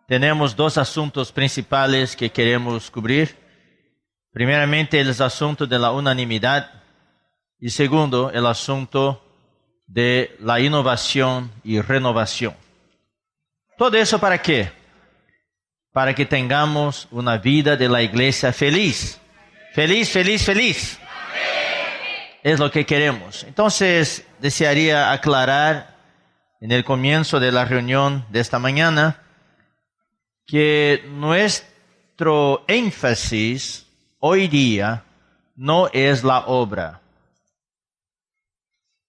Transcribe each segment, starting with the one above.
tenemos dos asuntos principales que queremos cubrir. Primeramente, el asunto de la unanimidad y segundo, el asunto de la innovación y renovación. ¿Todo eso para qué? Para que tengamos una vida de la iglesia feliz. Feliz, feliz, feliz. Es lo que queremos. Entonces, desearía aclarar en el comienzo de la reunión de esta mañana que nuestro énfasis hoy día no es la obra.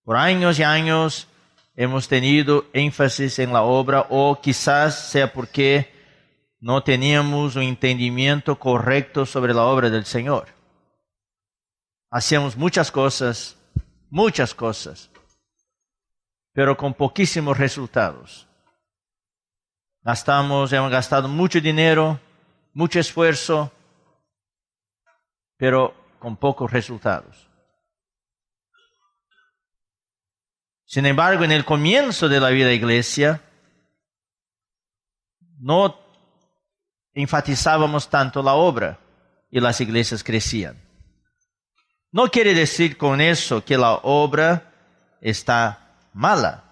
Por años y años hemos tenido énfasis en la obra, o quizás sea porque no teníamos un entendimiento correcto sobre la obra del Señor. Hacíamos muchas cosas, pero con poquísimos resultados. Hemos gastado mucho dinero, mucho esfuerzo, pero con pocos resultados. Sin embargo, en el comienzo de la vida de la iglesia, no enfatizábamos tanto la obra y las iglesias crecían. No quiere decir con eso que la obra está mala.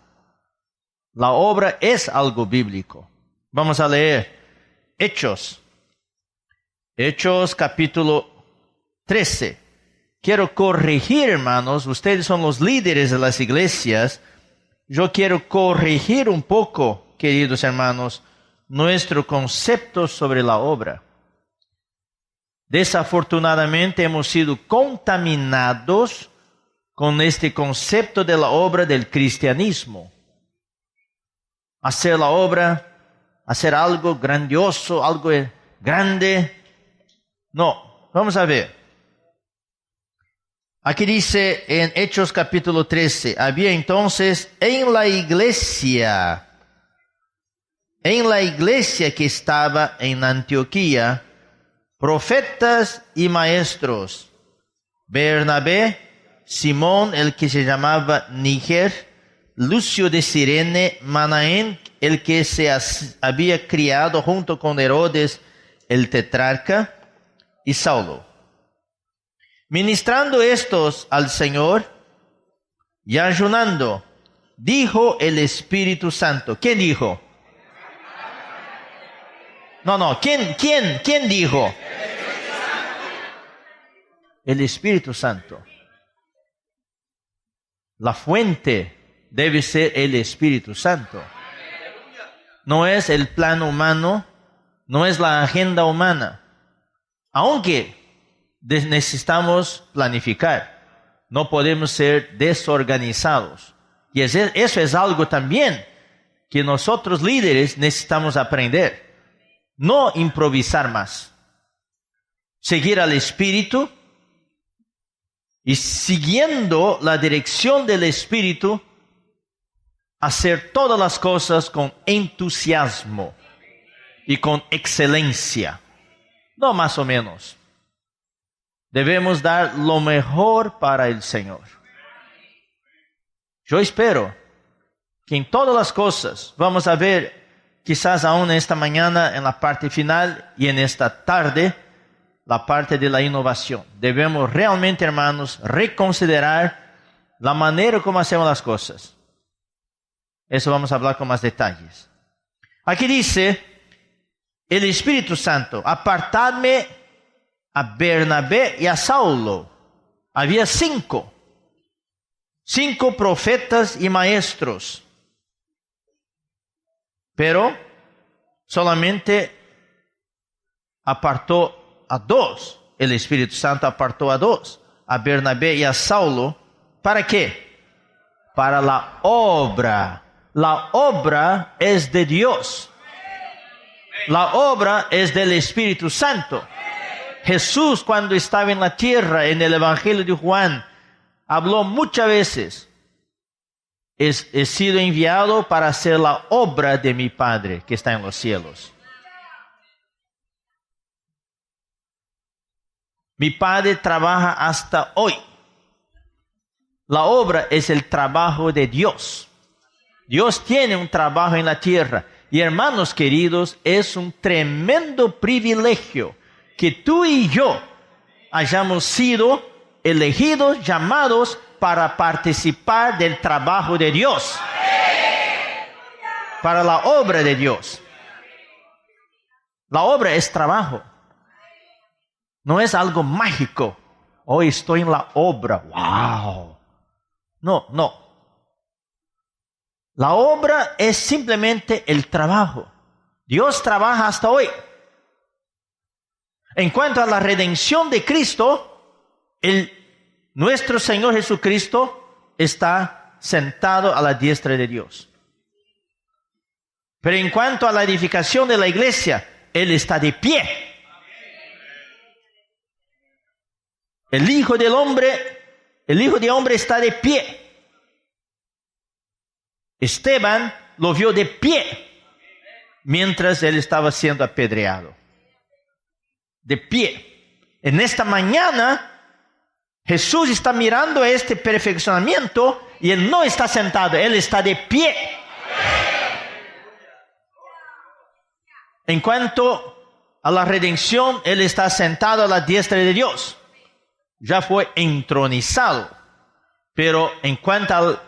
La obra es algo bíblico. Vamos a leer Hechos capítulo 13. Quiero corregir, hermanos, ustedes son los líderes de las iglesias. Yo quiero corregir un poco, queridos hermanos, nuestro concepto sobre la obra. Desafortunadamente hemos sido contaminados con este concepto de la obra del cristianismo. Hacer la obra, hacer algo grandioso, algo grande. No, vamos a ver. Aquí dice en Hechos capítulo 13, había entonces en la iglesia que estaba en Antioquía, profetas y maestros: Bernabé, Simón, el que se llamaba Níger, Lucio de Cirene, Manaén, el que se había criado junto con Herodes el tetrarca, y Saulo. Ministrando estos al Señor y ayunando, dijo el Espíritu Santo. ¿Quién dijo? No, ¿quién dijo? El Espíritu Santo. La fuente debe ser el Espíritu Santo. No es el plan humano, no es la agenda humana. Aunque necesitamos planificar, no podemos ser desorganizados. Y eso es algo también que nosotros líderes necesitamos aprender. No improvisar más. Seguir al Espíritu y siguiendo la dirección del Espíritu, hacer todas las cosas con entusiasmo y con excelencia. No más o menos. Debemos dar lo mejor para el Señor. Yo espero que en todas las cosas vamos a ver, quizás aún esta mañana en la parte final y en esta tarde, la parte de la innovación. Debemos realmente, hermanos, reconsiderar la manera como hacemos las cosas. Eso vamos a hablar con más detalles. Aquí dice el Espíritu Santo: apartadme a Bernabé y a Saulo. Había 5 profetas y maestros, pero solamente apartó a 2. El Espíritu Santo apartó a 2, a Bernabé y a Saulo. ¿Para qué? Para la obra. La obra es de Dios. La obra es del Espíritu Santo. Jesús, cuando estaba en la tierra, en el Evangelio de Juan, habló muchas veces: he sido enviado para hacer la obra de mi Padre que está en los cielos. Mi Padre trabaja hasta hoy. La obra es el trabajo de Dios. Dios tiene un trabajo en la tierra. Y hermanos queridos, es un tremendo privilegio que tú y yo hayamos sido elegidos, llamados para participar del trabajo de Dios, para la obra de Dios. La obra es trabajo, no es algo mágico. Hoy estoy en la obra, wow. No. La obra es simplemente el trabajo. Dios trabaja hasta hoy. En cuanto a la redención de Cristo, nuestro Señor Jesucristo está sentado a la diestra de Dios. Pero en cuanto a la edificación de la iglesia, Él está de pie. El Hijo de Hombre está de pie. Esteban lo vio de pie mientras él estaba siendo apedreado. De pie. En esta mañana, Jesús está mirando este perfeccionamiento y Él no está sentado, Él está de pie. En cuanto a la redención, Él está sentado a la diestra de Dios. Ya fue entronizado. Pero en cuanto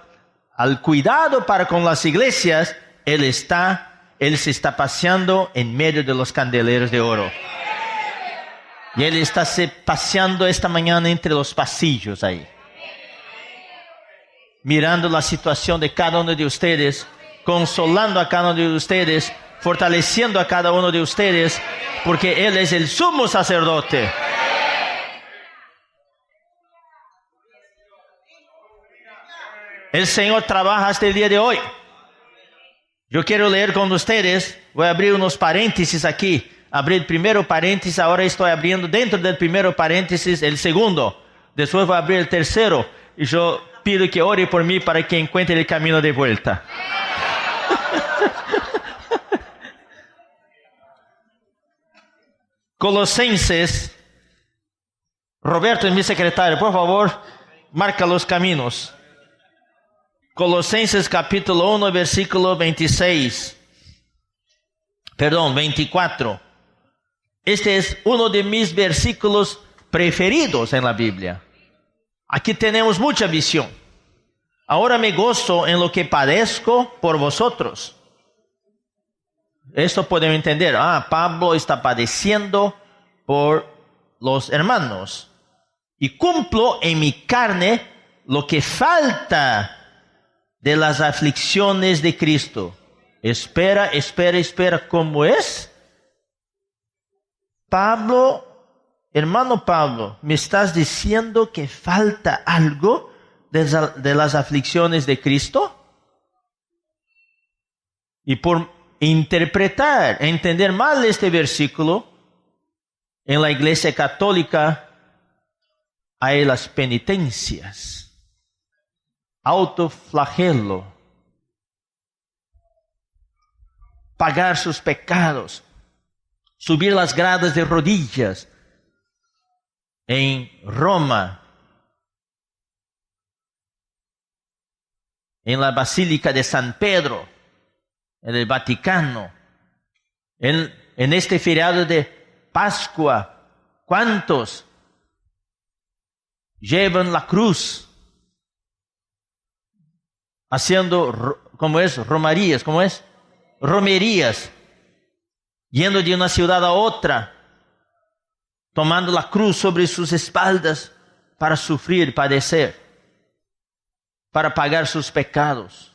al cuidado para con las iglesias, Él se está paseando en medio de los candeleros de oro. Y Él está se paseando esta mañana entre los pasillos ahí. Mirando la situación de cada uno de ustedes, consolando a cada uno de ustedes, fortaleciendo a cada uno de ustedes, porque Él es el sumo sacerdote. El Señor trabaja hasta el día de hoy. Yo quiero leer con ustedes, voy a abrir unos paréntesis aquí. Abrí el primero paréntesis, ahora estoy abriendo dentro del primero paréntesis el segundo. Después voy a abrir el tercero. Y yo pido que ore por mí para que encuentre el camino de vuelta. Colosenses. Roberto es mi secretario, por favor, marca los caminos. Colosenses capítulo 1, versículo 24. Este es uno de mis versículos preferidos en la Biblia. Aquí tenemos mucha visión. Ahora me gozo en lo que padezco por vosotros. Esto podemos entender. Pablo está padeciendo por los hermanos. Y cumplo en mi carne lo que falta de las aflicciones de Cristo. Espera. ¿Cómo es? Hermano Pablo, ¿me estás diciendo que falta algo de las aflicciones de Cristo? Y por entender mal este versículo, en la Iglesia Católica hay las penitencias. Autoflagelo, pagar sus pecados, subir las gradas de rodillas en Roma, en la Basílica de San Pedro, en el Vaticano, en este feriado de Pascua. ¿Cuántos llevan la cruz? Haciendo, romerías, yendo de una ciudad a otra, tomando la cruz sobre sus espaldas para sufrir, padecer, para pagar sus pecados.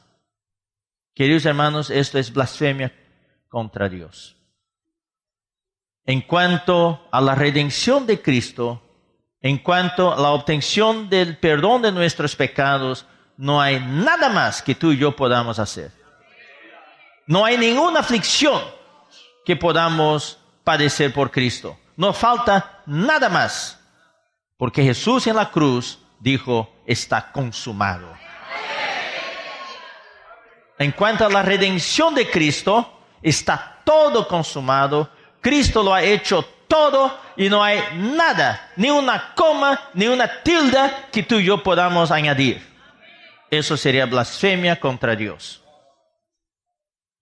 Queridos hermanos, esto es blasfemia contra Dios. En cuanto a la redención de Cristo, en cuanto a la obtención del perdón de nuestros pecados, no hay nada más que tú y yo podamos hacer. No hay ninguna aflicción que podamos padecer por Cristo. No falta nada más. Porque Jesús en la cruz dijo, está consumado. En cuanto a la redención de Cristo, está todo consumado. Cristo lo ha hecho todo y no hay nada, ni una coma, ni una tilde que tú y yo podamos añadir. Eso sería blasfemia contra Dios.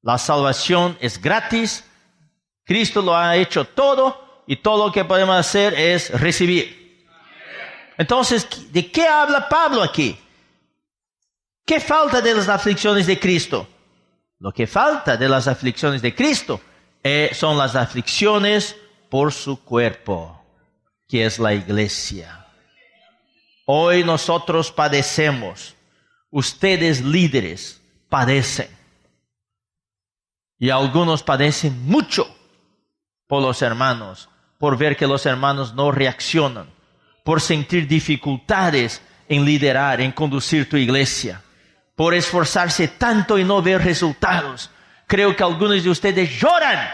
La salvación es gratis. Cristo lo ha hecho todo y todo lo que podemos hacer es recibir. Entonces, ¿de qué habla Pablo aquí? ¿Qué falta de las aflicciones de Cristo? Lo que falta de las aflicciones de Cristo son las aflicciones por su cuerpo, que es la iglesia. Hoy nosotros padecemos. Ustedes líderes padecen. Y algunos padecen mucho por los hermanos, por ver que los hermanos no reaccionan, por sentir dificultades en liderar, en conducir tu iglesia, por esforzarse tanto y no ver resultados. Creo que algunos de ustedes lloran.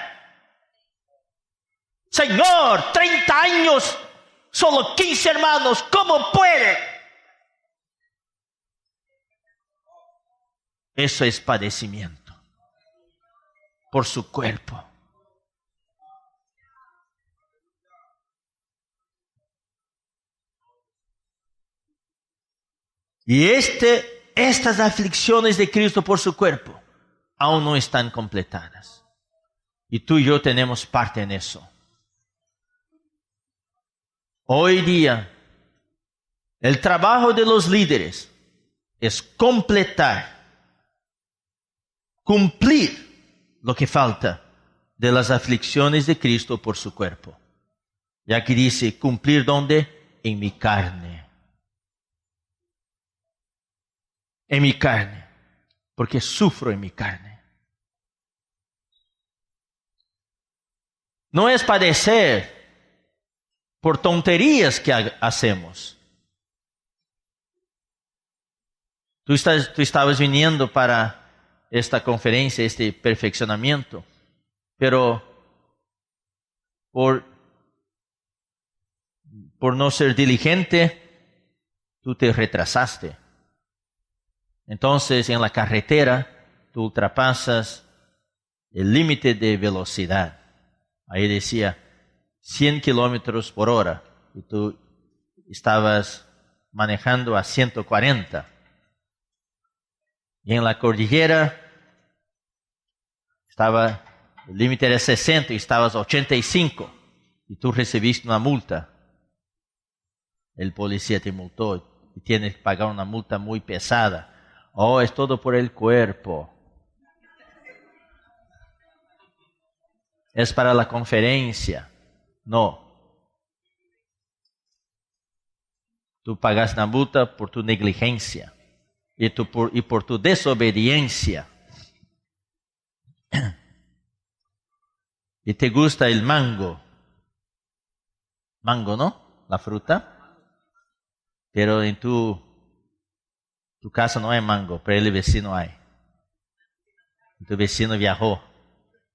Señor, 30 años, solo 15 hermanos, ¿cómo puede? Eso es padecimiento por su cuerpo. Y estas aflicciones de Cristo por su cuerpo aún no están completadas. Y tú y yo tenemos parte en eso. Hoy día, el trabajo de los líderes es cumplir lo que falta de las aflicciones de Cristo por su cuerpo. Y aquí dice, cumplir ¿dónde? En mi carne. En mi carne, porque sufro en mi carne. No es padecer por tonterías que hacemos. Tú estabas viniendo para esta conferencia, este perfeccionamiento, pero por no ser diligente, tú te retrasaste. Entonces, en la carretera, tú ultrapasas el límite de velocidad. Ahí decía 100 kilómetros por hora y tú estabas manejando a 140. Y en la cordillera, el límite era 60 y estabas a 85. Y tú recibiste una multa. El policía te multó y tienes que pagar una multa muy pesada. Oh, es todo por el cuerpo. Es para la conferencia. No. Tú pagas la multa por tu negligencia y por tu desobediencia. Y te gusta el mango. Mango, ¿no? La fruta. Pero en tu casa no hay mango, pero el vecino hay. Tu vecino viajó.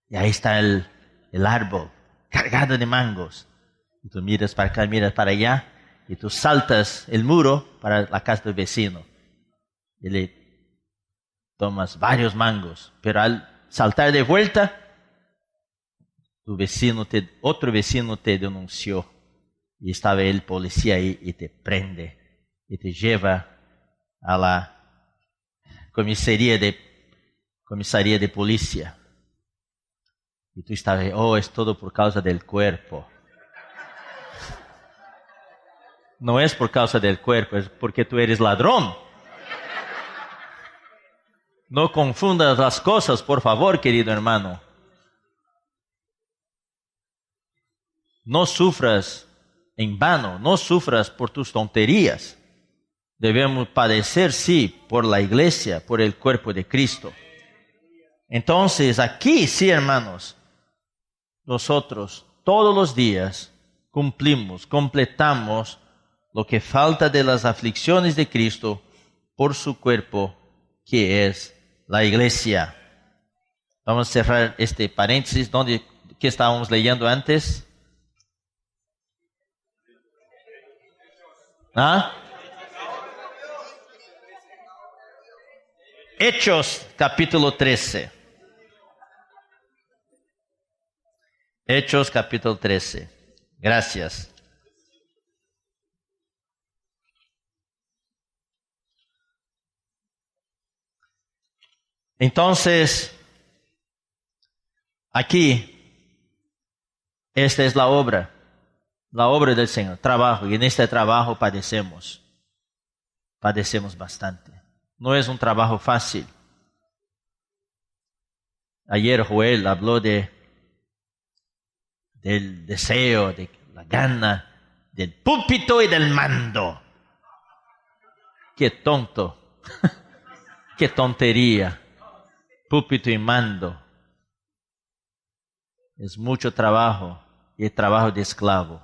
Y ahí está el árbol cargado de mangos. Y tú miras para acá, miras para allá. Y tú saltas el muro para la casa del vecino. Y le tomas varios mangos. Pero al saltar de vuelta, otro vecino te denunció. Y estaba el policía ahí y te prende. Y te lleva a la comisaría de policía. Y tú estabas, es todo por causa del cuerpo. No es por causa del cuerpo, es porque tú eres ladrón. No confundas las cosas, por favor, querido hermano. No sufras en vano, no sufras por tus tonterías. Debemos padecer, sí, por la iglesia, por el cuerpo de Cristo. Entonces, aquí, sí, hermanos, nosotros todos los días completamos lo que falta de las aflicciones de Cristo por su cuerpo, que es la iglesia. Vamos a cerrar este paréntesis. ¿Qué estábamos leyendo antes? Hechos capítulo 13. Hechos capítulo 13. Gracias. Entonces, Aquí, esta es la obra del Señor, trabajo, y en este trabajo padecemos bastante. No es un trabajo fácil. Ayer Joel habló del deseo, de la gana, del púlpito y del mando. Qué tonto, qué tontería, púlpito y mando. Es mucho trabajo y el trabajo de esclavo.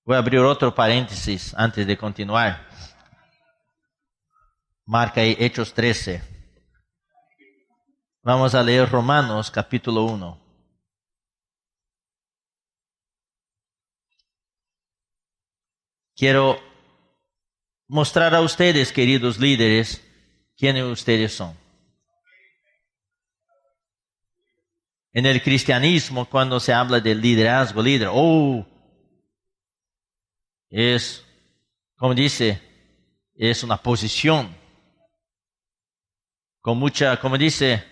Voy a abrir otro paréntesis antes de continuar. Marca ahí Hechos 13. Vamos a leer Romanos capítulo 1. Quiero mostrar a ustedes, queridos líderes, quiénes ustedes son. En el cristianismo, cuando se habla de liderazgo, es, como dice, es una posición. Con mucha, como dice,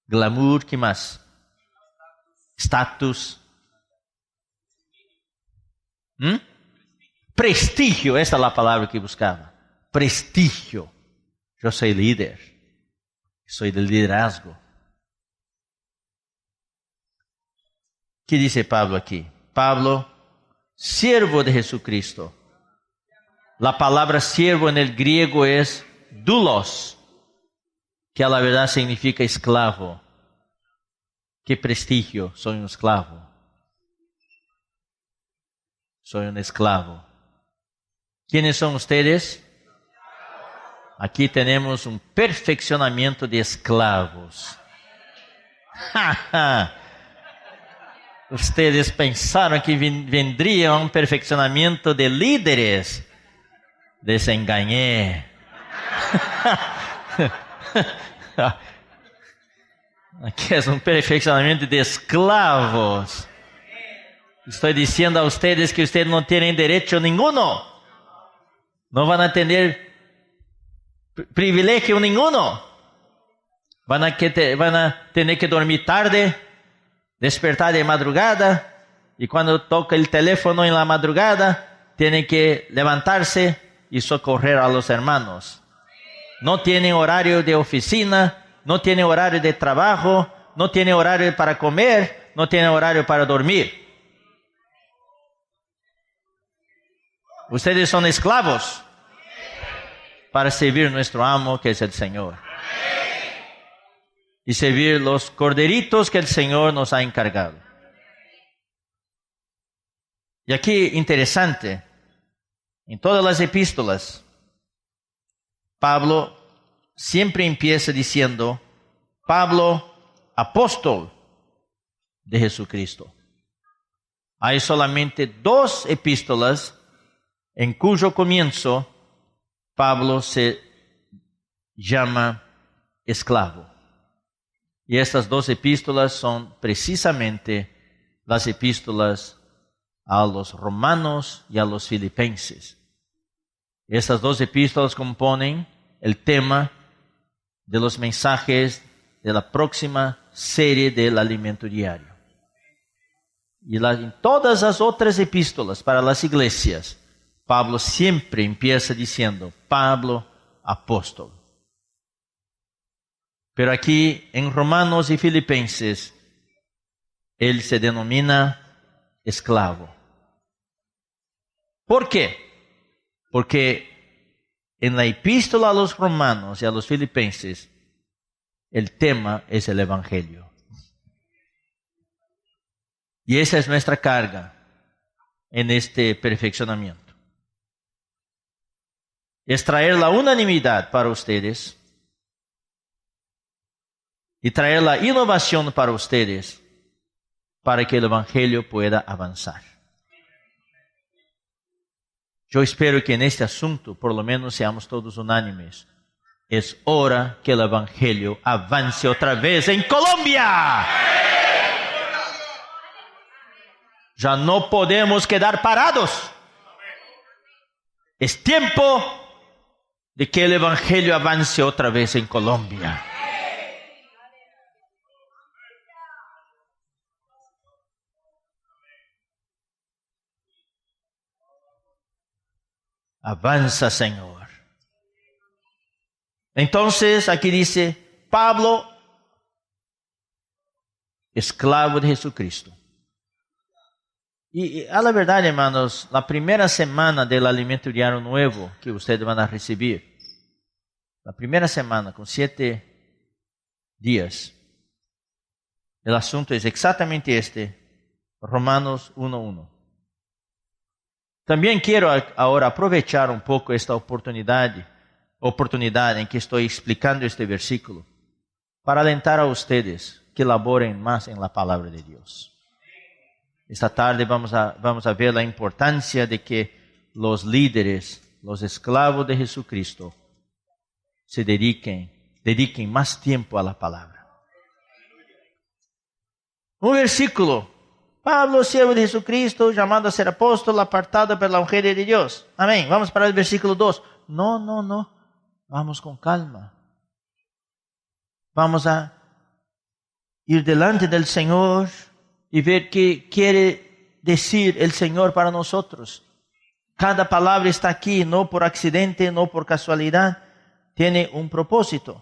glamour, ¿qué más? Status. Prestigio, esa es la palabra que buscaba. Prestigio. Yo soy líder. Soy del liderazgo. ¿Qué dice Pablo aquí? Pablo, siervo de Jesucristo. La palabra siervo en el griego es doulos, que a la verdad significa esclavo. Qué prestigio, soy un esclavo. Soy un esclavo. ¿Quiénes son ustedes? Aquí tenemos un perfeccionamiento de esclavos. Ustedes pensaron que vendría un perfeccionamiento de líderes. Desengañé. Aquí es un perfeccionamiento de esclavos. Estoy diciendo a ustedes que ustedes no tienen derecho ninguno. No van a tener privilegio ninguno. Van a tener que dormir tarde, despertar de madrugada, y cuando toca el teléfono en la madrugada, tienen que levantarse y socorrer a los hermanos. No tienen horario de oficina, no tienen horario de trabajo, no tienen horario para comer, no tienen horario para dormir. Ustedes son esclavos para servir a nuestro amo, que es el Señor. Y servir los corderitos que el Señor nos ha encargado. Y aquí, interesante, en todas las epístolas, Pablo siempre empieza diciendo, Pablo, apóstol de Jesucristo. Hay solamente 2 epístolas en cuyo comienzo Pablo se llama esclavo. Y estas 2 epístolas son precisamente las epístolas a los romanos y a los filipenses. Estas 2 epístolas componen el tema de los mensajes de la próxima serie del alimento diario. Y en todas las otras epístolas para las iglesias, Pablo siempre empieza diciendo, Pablo, apóstol. Pero aquí en Romanos y Filipenses, él se denomina esclavo. ¿Por qué? Porque en la epístola a los romanos y a los filipenses, el tema es el evangelio. Y esa es nuestra carga en este perfeccionamiento. Es traer la unanimidad para ustedes y traer la innovación para ustedes para que el evangelio pueda avanzar. Yo espero que en este asunto, por lo menos, seamos todos unánimes. Es hora que el evangelio avance otra vez en Colombia. Ya no podemos quedar parados. Es tiempo de que el Evangelio avance otra vez en Colombia. Avanza, Señor. Entonces, aquí dice, Pablo, esclavo de Jesucristo. Y a la verdad, hermanos, la primera semana del alimento diario nuevo que ustedes van a recibir, la primera semana con 7 días, el asunto es exactamente Romanos 1:1. También quiero ahora aprovechar un poco esta oportunidad en que estoy explicando este versículo para alentar a ustedes que laboren más en la palabra de Dios. Esta tarde vamos a ver la importancia de que los líderes, los esclavos de Jesucristo, se dediquen más tiempo a la palabra. Un versículo. Pablo, siervo de Jesucristo, llamado a ser apóstol, apartado para la evangelio de Dios. Amén. Vamos para el versículo 2. No. Vamos con calma. Vamos a ir delante del Señor y ver qué quiere decir el Señor para nosotros. Cada palabra está aquí, no por accidente, no por casualidad. Tiene un propósito.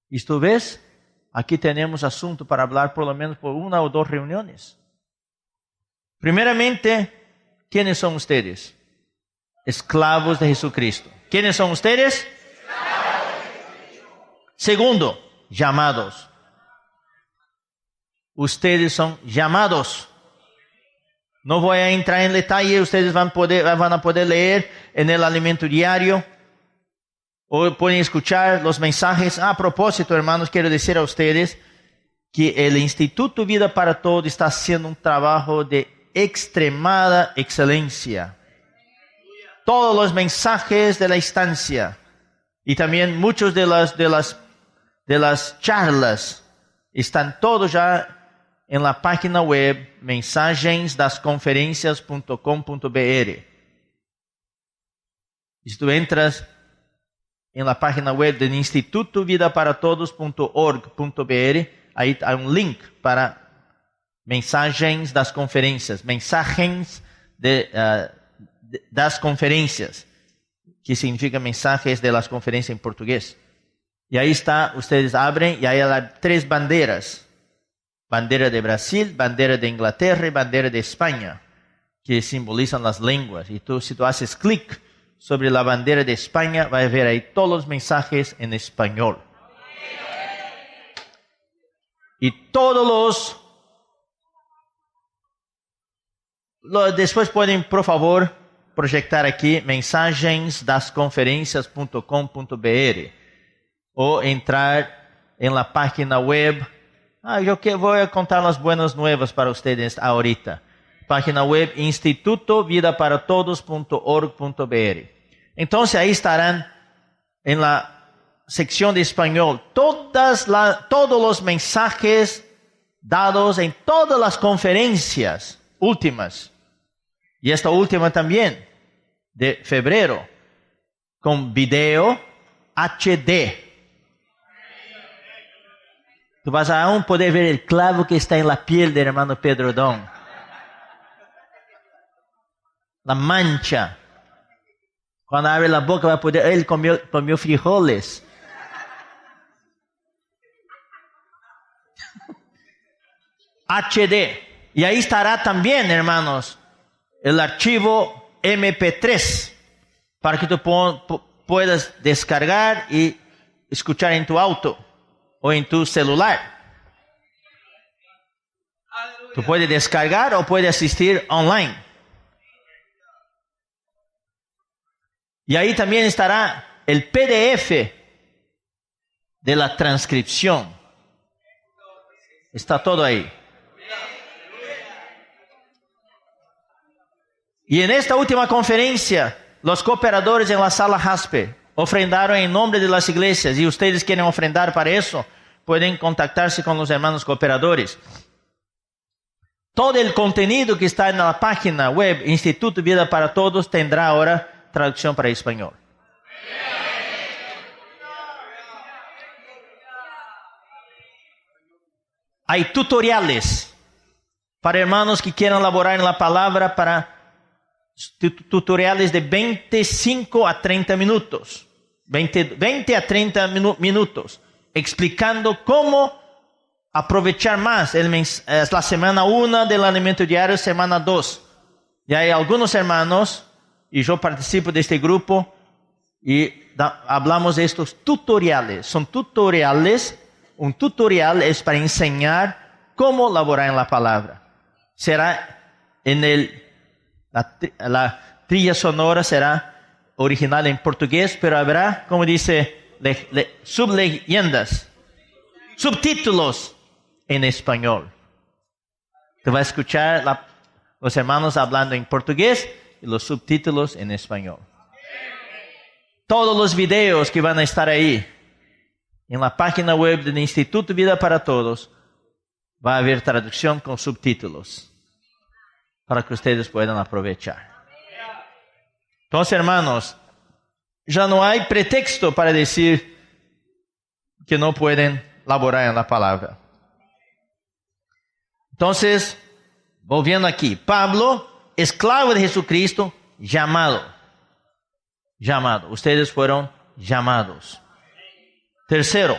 ¿Y tú ves? Aquí tenemos asunto para hablar por lo menos por 1 o 2 reuniones. Primeramente, ¿quiénes son ustedes? Esclavos de Jesucristo. ¿Quiénes son ustedes? Segundo, llamados. Ustedes son llamados. No voy a entrar en detalle, ustedes van a poder leer en el alimento diario. O pueden escuchar los mensajes. A propósito, hermanos, quiero decir a ustedes que el Instituto Vida para Todos está haciendo un trabajo de extremada excelencia. Todos los mensajes de la estancia y también muchos de las charlas están todos ya en la página web mensagensdasconferencias.com.br. Si tú entras en la página web del Instituto vidaparatodos.org.br, ahí hay un link para mensagens das conferencias, mensajes das conferencias, que significa mensajes de las conferencias en portugués. Y ahí está, ustedes abren y ahí hay 3 banderas. Bandera de Brasil, bandera de Inglaterra y bandera de España, que simbolizan las lenguas. Y si tú haces clic sobre la bandera de España, vas a ver ahí todos los mensajes en español. Y todos después pueden, por favor, proyectar aquí mensagensdasconferencias.com.br o entrar en la página web. Yo voy a contar las buenas nuevas para ustedes ahorita. Página web institutovidaparatodos.org.br. Entonces ahí estarán en la sección de español todos los mensajes dados en todas las conferencias últimas. Y esta última también, de febrero, con video HD. Tú vas a aún poder ver el clavo que está en la piel del hermano Pedro Dom. La mancha. Cuando abre la boca va a poder... Él comió frijoles. HD. Y ahí estará también, hermanos, el archivo MP3 para que tú puedas descargar y escuchar en tu auto o en tu celular. Tú puedes descargar o puedes asistir online. Y ahí también estará el PDF de la transcripción. Está todo ahí. Y en esta última conferencia, los cooperadores en la sala Jaspe ofrendaron en nombre de las iglesias. Y ustedes quieren ofrendar para eso, pueden contactarse con los hermanos cooperadores. Todo el contenido que está en la página web Instituto Vida para Todos tendrá ahora traducción para español. Hay tutoriales para hermanos que quieran laborar en la palabra, para tutoriales de 25 a 30 minutos. 20 a 30 minutos. Explicando cómo aprovechar más es la semana 1 del alimento diario, semana 2. Y hay algunos hermanos, y yo participo de este grupo, y hablamos de estos tutoriales. Son tutoriales. Un tutorial es para enseñar cómo laborar en la palabra. Será la trilla sonora será original en portugués, pero habrá, como dice, subtítulos en español. Te va a escuchar los hermanos hablando en portugués y los subtítulos en español. Todos los videos que van a estar ahí en la página web del Instituto Vida para Todos, va a haber traducción con subtítulos para que ustedes puedan aprovechar. Entonces, hermanos, ya no hay pretexto para decir que no pueden laborar en la palabra. Entonces, volviendo aquí, Pablo, esclavo de Jesucristo, llamado. Ustedes fueron llamados. Tercero,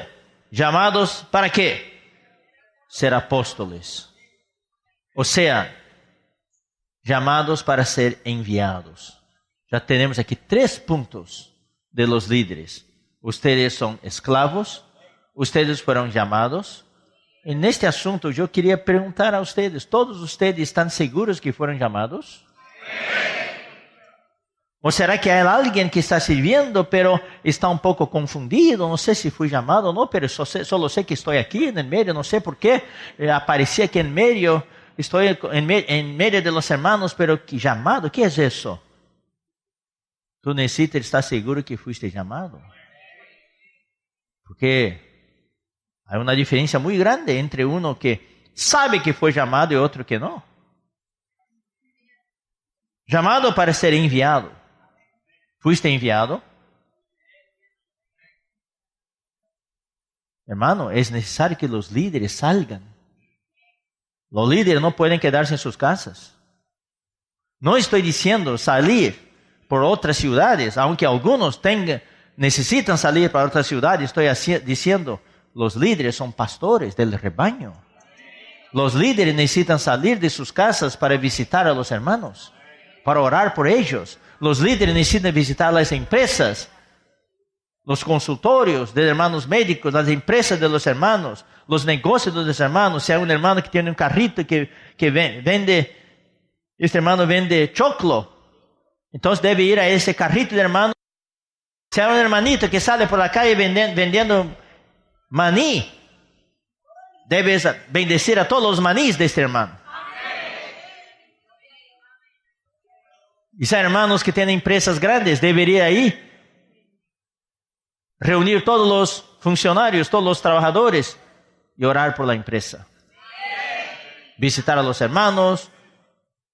llamados ¿para qué? Ser apóstoles. O sea, llamados para ser enviados. Ya tenemos aquí 3 puntos de los líderes. Ustedes son esclavos, ustedes fueron llamados. En este asunto yo quería preguntar a ustedes, ¿todos ustedes están seguros que fueron llamados? ¿O será que hay alguien que está sirviendo, pero está un poco confundido? No sé si fui llamado o no, pero solo sé que estoy aquí en el medio. No sé por qué aparecí aquí en medio. Estoy en medio de los hermanos, pero ¿qué llamado? ¿Qué es eso? Tú necesitas estar seguro que fuiste llamado. Porque hay una diferencia muy grande entre uno que sabe que fue llamado y otro que no. Llamado para ser enviado. ¿Fuiste enviado? Hermano, es necesario que los líderes salgan. Los líderes no pueden quedarse en sus casas. No estoy diciendo salir por otras ciudades, aunque algunos necesitan salir para otras ciudades. Estoy diciendo, los líderes son pastores del rebaño. Los líderes necesitan salir de sus casas para visitar a los hermanos, para orar por ellos. Los líderes necesitan visitar las empresas, los consultorios de hermanos médicos, las empresas de los hermanos, los negocios de los hermanos. Si hay un hermano que tiene un carrito que vende, este hermano vende choclo, entonces debe ir a ese carrito de hermano. Si hay un hermanito que sale por la calle vendiendo maní, debes bendecir a todos los manís de este hermano. Y si hay hermanos que tienen empresas grandes, debería ahí reunir todos los funcionarios, todos los trabajadores y orar por la empresa. Visitar a los hermanos,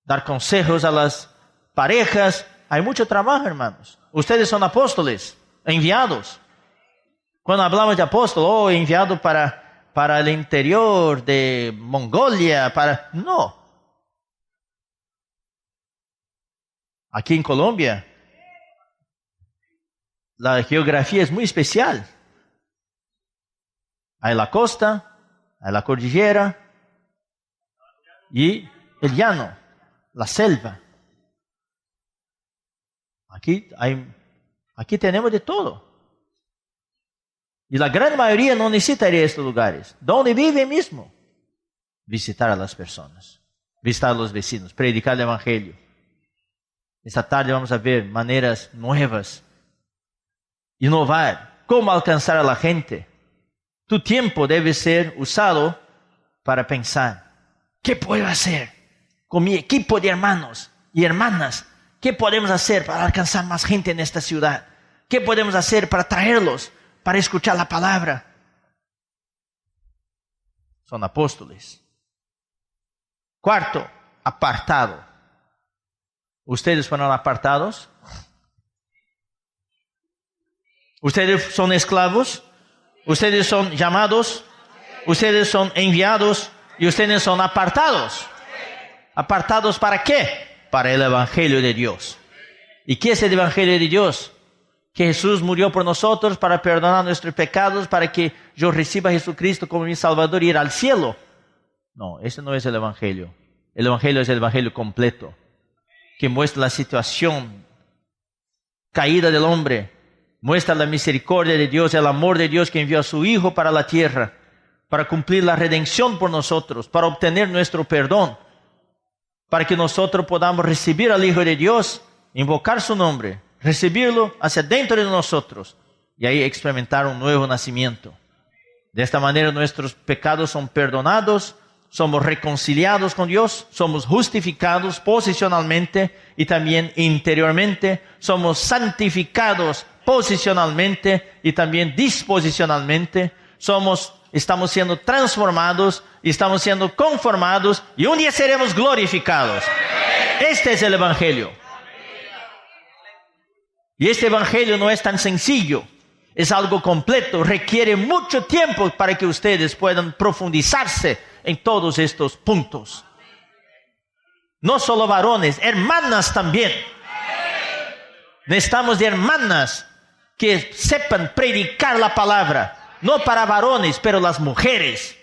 dar consejos a las parejas. Hay mucho trabajo, hermanos. Ustedes son apóstoles, enviados. Cuando hablamos de apóstol, enviado para el interior de Mongolia, no. Aquí en Colombia, la geografía es muy especial. Hay la costa, hay la cordillera y el llano, la selva. Aquí tenemos de todo. Y la gran mayoría no necesita ir a estos lugares. ¿Dónde vive mismo? Visitar a las personas, visitar a los vecinos, predicar el evangelio. Esta tarde vamos a ver maneras nuevas, innovar, cómo alcanzar a la gente. Tu tiempo debe ser usado para pensar, ¿qué puedo hacer con mi equipo de hermanos y hermanas? ¿Qué podemos hacer para alcanzar más gente en esta ciudad? ¿Qué podemos hacer para traerlos, para escuchar la palabra? Son apóstoles. Cuarto, apartado. ¿Ustedes fueron apartados? Ustedes son esclavos, ustedes son llamados, ustedes son enviados y ustedes son apartados. ¿Apartados para qué? Para el Evangelio de Dios. ¿Y qué es el Evangelio de Dios? Que Jesús murió por nosotros para perdonar nuestros pecados, para que yo reciba a Jesucristo como mi Salvador y ir al cielo. No, ese no es el Evangelio. El Evangelio es el Evangelio completo, que muestra la situación caída del hombre, muestra la misericordia de Dios, el amor de Dios que envió a su Hijo para la tierra, para cumplir la redención por nosotros, para obtener nuestro perdón, para que nosotros podamos recibir al Hijo de Dios, invocar su nombre, recibirlo hacia dentro de nosotros y ahí experimentar un nuevo nacimiento. De esta manera nuestros pecados son perdonados, somos reconciliados con Dios, somos justificados posicionalmente y también interiormente, somos santificados posicionalmente y también disposicionalmente, estamos siendo transformados y estamos siendo conformados y un día seremos glorificados. Este es el Evangelio. Y este Evangelio no es tan sencillo, es algo completo, requiere mucho tiempo para que ustedes puedan profundizarse en todos estos puntos. No solo varones, hermanas también. Necesitamos de hermanas que sepan predicar la palabra, no para varones, pero las mujeres.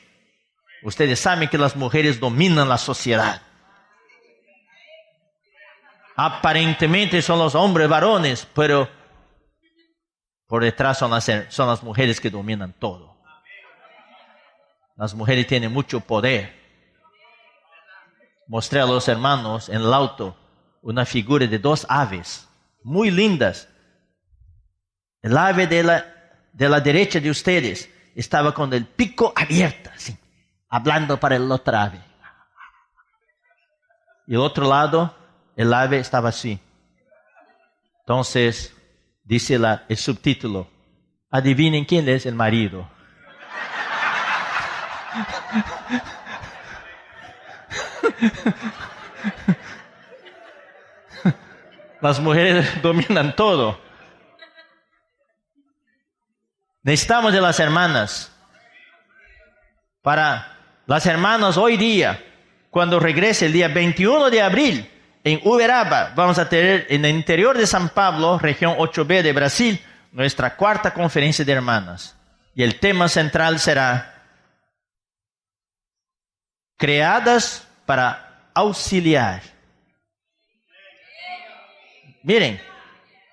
Ustedes saben que las mujeres dominan la sociedad. Aparentemente son los hombres varones, pero por detrás son las mujeres que dominan todo. Las mujeres tienen mucho poder. Mostré a los hermanos en el auto una figura de 2 aves, muy lindas. El ave de la derecha de ustedes estaba con el pico abierto, así, hablando para el otro ave. Y el otro lado, el ave estaba así. Entonces, dice el subtítulo, adivinen quién es el marido. Las mujeres dominan todo. Necesitamos de las hermanas. Para las hermanas hoy día, cuando regrese el día 21 de abril, en Uberaba, vamos a tener en el interior de San Pablo, región 8B de Brasil, nuestra 4ª conferencia de hermanas. Y el tema central será creadas para auxiliar. Miren,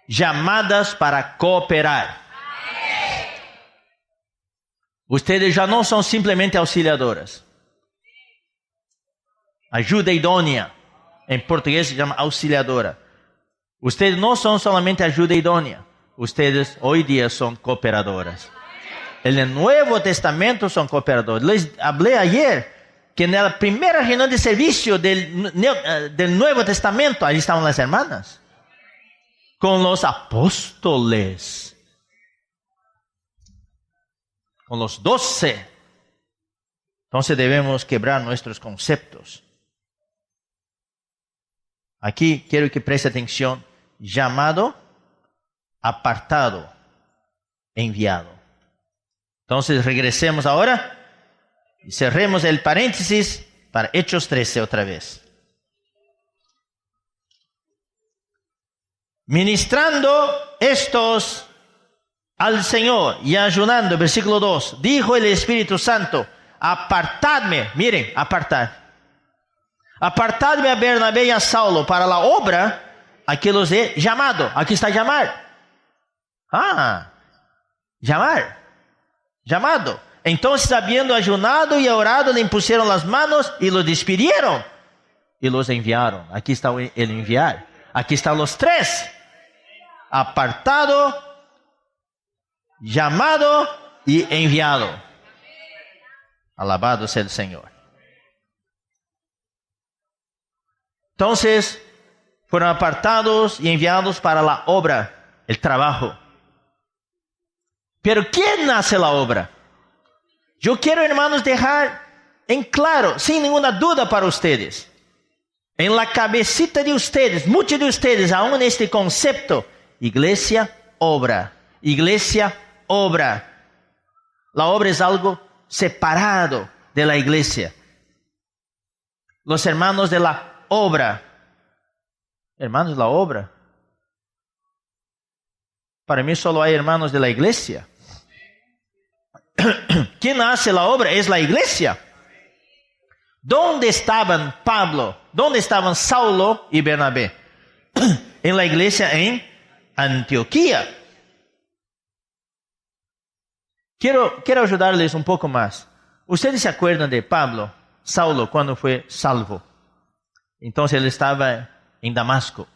llamadas para cooperar. Ustedes ya no son simplemente auxiliadoras. Ayuda idónea. En portugués se llama auxiliadora. Ustedes no son solamente ayuda idónea. Ustedes hoy día son cooperadoras. En el Nuevo Testamento son cooperadoras. Les hablé ayer que en la primera reunión de servicio del Nuevo Testamento, ahí estaban las hermanas. Con los apóstoles. Con los 12. Entonces debemos quebrar nuestros conceptos. Aquí quiero que preste atención. Llamado, apartado, enviado. Entonces regresemos ahora y cerremos el paréntesis para Hechos 13 otra vez. Ministrando estos al Señor y ayunando, versículo 2, dijo el Espíritu Santo, apartadme, miren, apartadme a Bernabé y a Saulo para la obra a que los he llamado. Aquí está llamar. Llamado. Entonces, habiendo ayunado y orado, le impusieron las manos y los despidieron y los enviaron. Aquí está el enviar. Aquí están los 3. Apartado, llamado y enviado. Alabado sea el Señor. Entonces, fueron apartados y enviados para la obra, el trabajo. Pero ¿quién hace la obra? Yo quiero, hermanos, dejar en claro, sin ninguna duda para ustedes, en la cabecita de ustedes, muchos de ustedes, aún este concepto, iglesia, obra. Iglesia, obra. La obra es algo separado de la iglesia. Los hermanos de la obra. Hermanos de la obra. Para mí solo hay hermanos de la iglesia. ¿Quién hace la obra? Es la iglesia. ¿Dónde estaban Pablo? ¿Dónde estaban Saulo y Bernabé? En la iglesia en Antioquía. Quiero ayudarles un poco más. ¿Ustedes se acuerdan de Pablo, Saulo, cuando fue salvo? Entonces él estaba en Damasco.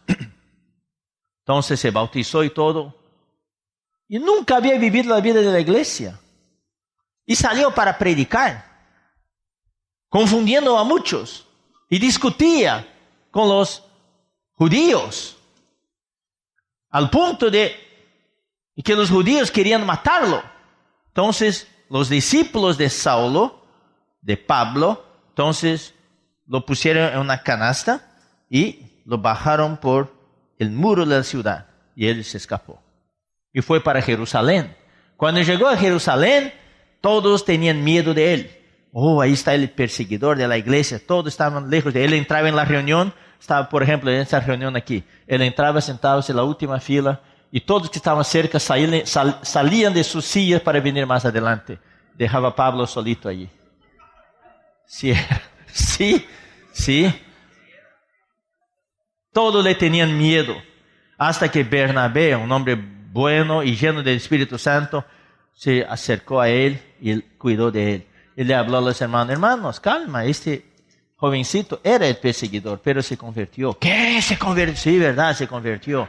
Entonces se bautizó y todo. Y nunca había vivido la vida de la iglesia. Y salió para predicar, confundiendo a muchos. Y discutía con los judíos. Al punto de que los judíos querían matarlo. Entonces, los discípulos de Saulo, de Pablo, entonces lo pusieron en una canasta y lo bajaron por el muro de la ciudad. Y él se escapó. Y fue para Jerusalén. Cuando llegó a Jerusalén, todos tenían miedo de él. Oh, ahí está el perseguidor de la iglesia. Todos estaban lejos de él. Él entraba en la reunión. Estaba, por ejemplo, en esta reunión aquí. Él entraba sentado en la última fila. Y todos que estaban cerca salían de sus sillas para venir más adelante. Dejaba a Pablo solito allí. Sí. Todos le tenían miedo. Hasta que Bernabé, un hombre bueno y lleno del Espíritu Santo, se acercó a él y él cuidó de él. Y le habló a los hermanos, calma, este jovencito era el perseguidor, pero se convirtió. ¿Qué? ¿Se convirtió? Sí, ¿verdad? Se convirtió.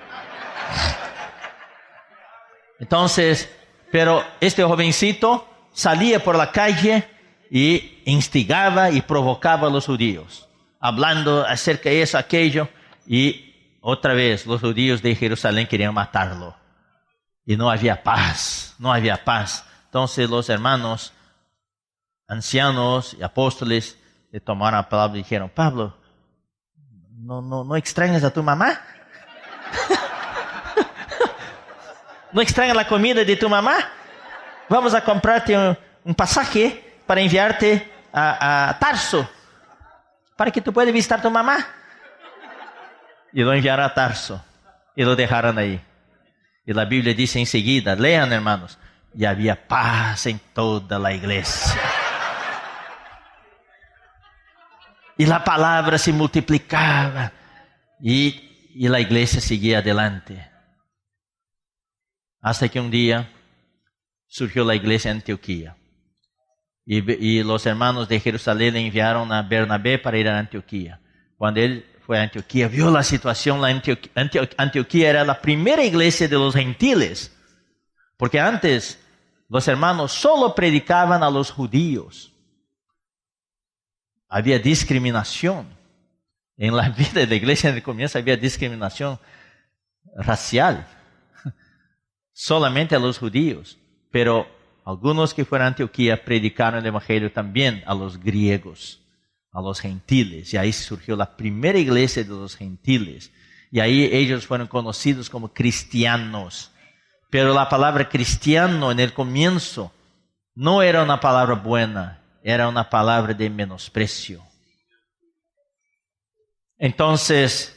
Entonces, pero este jovencito salía por la calle y instigaba y provocaba a los judíos, hablando acerca de eso, aquello, y otra vez los judíos de Jerusalén querían matarlo. Y no había paz. Entonces los hermanos, ancianos y apóstoles, le tomaron a Pablo y dijeron, Pablo, ¿no extrañas a tu mamá? ¿No extrañas la comida de tu mamá? Vamos a comprarte un pasaje para enviarte a Tarso, para que tú puedas visitar a tu mamá. Y lo enviaron a Tarso y lo dejaron ahí. Y la Biblia dice enseguida, lean hermanos, y había paz en toda la iglesia. Y la palabra se multiplicaba. Y la iglesia seguía adelante. Hasta que un día surgió la iglesia en Antioquía. Y los hermanos de Jerusalén le enviaron a Bernabé para ir a Antioquía. Cuando él fue a Antioquía, vio la situación. Antioquía era la primera iglesia de los gentiles. Porque antes los hermanos solo predicaban a los judíos. Había discriminación. En la vida de la iglesia en el comienzo había discriminación racial. Solamente a los judíos. Pero algunos que fueron a Antioquía predicaron el evangelio también a los griegos, a los gentiles. Y ahí surgió la primera iglesia de los gentiles. Y ahí ellos fueron conocidos como cristianos. Pero la palabra cristiano en el comienzo no era una palabra buena, era una palabra de menosprecio. Entonces,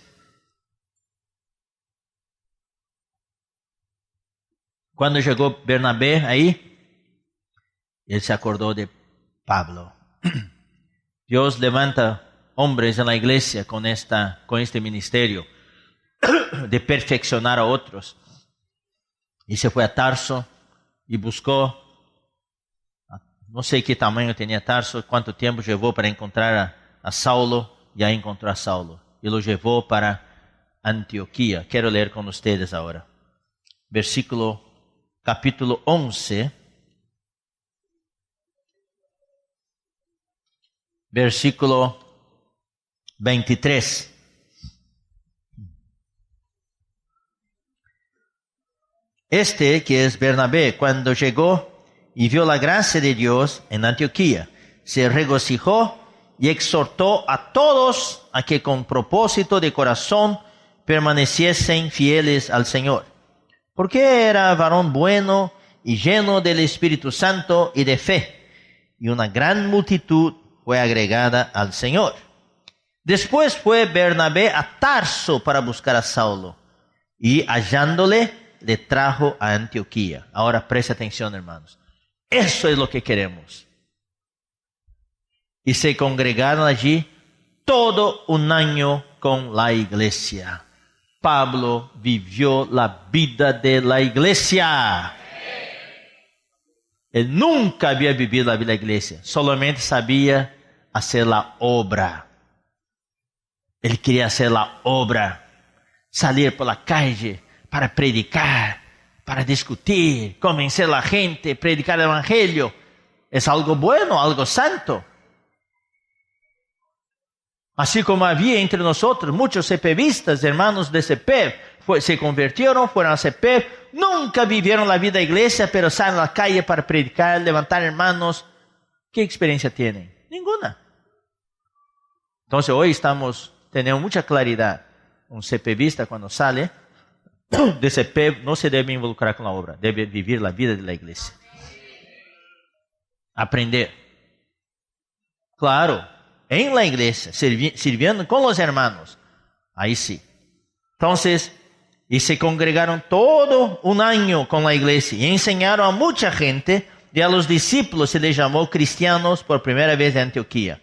cuando llegó Bernabé ahí, él se acordó de Pablo. Dios levanta hombres en la iglesia con este ministerio de perfeccionar a otros. Y se fue a Tarso y buscó, no sé qué tamaño tenía Tarso, cuánto tiempo llevó para encontrar a Saulo, y ahí encontró a Saulo. Y lo llevó para Antioquía. Quiero leer con ustedes ahora. Capítulo 11. Versículo 23. Este, que es Bernabé, cuando llegó y vio la gracia de Dios en Antioquía, se regocijó y exhortó a todos a que con propósito de corazón permaneciesen fieles al Señor, porque era varón bueno y lleno del Espíritu Santo y de fe, y una gran multitud fue agregada al Señor. Después fue Bernabé a Tarso para buscar a Saulo, y hallándole, le trajo a Antioquía. Ahora preste atención, hermanos. Eso es lo que queremos. Y se congregaron allí todo un año con la iglesia. Pablo vivió la vida de la iglesia. Él nunca había vivido la vida de la iglesia. Solamente sabía hacer la obra. Él quería hacer la obra. Salir por la calle para predicar, para discutir, convencer a la gente, predicar el evangelio. Es algo bueno, algo santo. Así como había entre nosotros muchos CPVistas, hermanos de CP, se convirtieron, fueron a CP, nunca vivieron la vida de iglesia, pero salen a la calle para predicar, levantar hermanos. ¿Qué experiencia tienen? Ninguna. Entonces hoy tenemos mucha claridad. Un CPVista cuando sale de CP no se debe involucrar con la obra, debe vivir la vida de la iglesia. Aprender. Claro, en la iglesia, sirviendo con los hermanos. Ahí sí. Entonces, y se congregaron todo un año con la iglesia y enseñaron a mucha gente, y a los discípulos se les llamó cristianos por primera vez de Antioquía.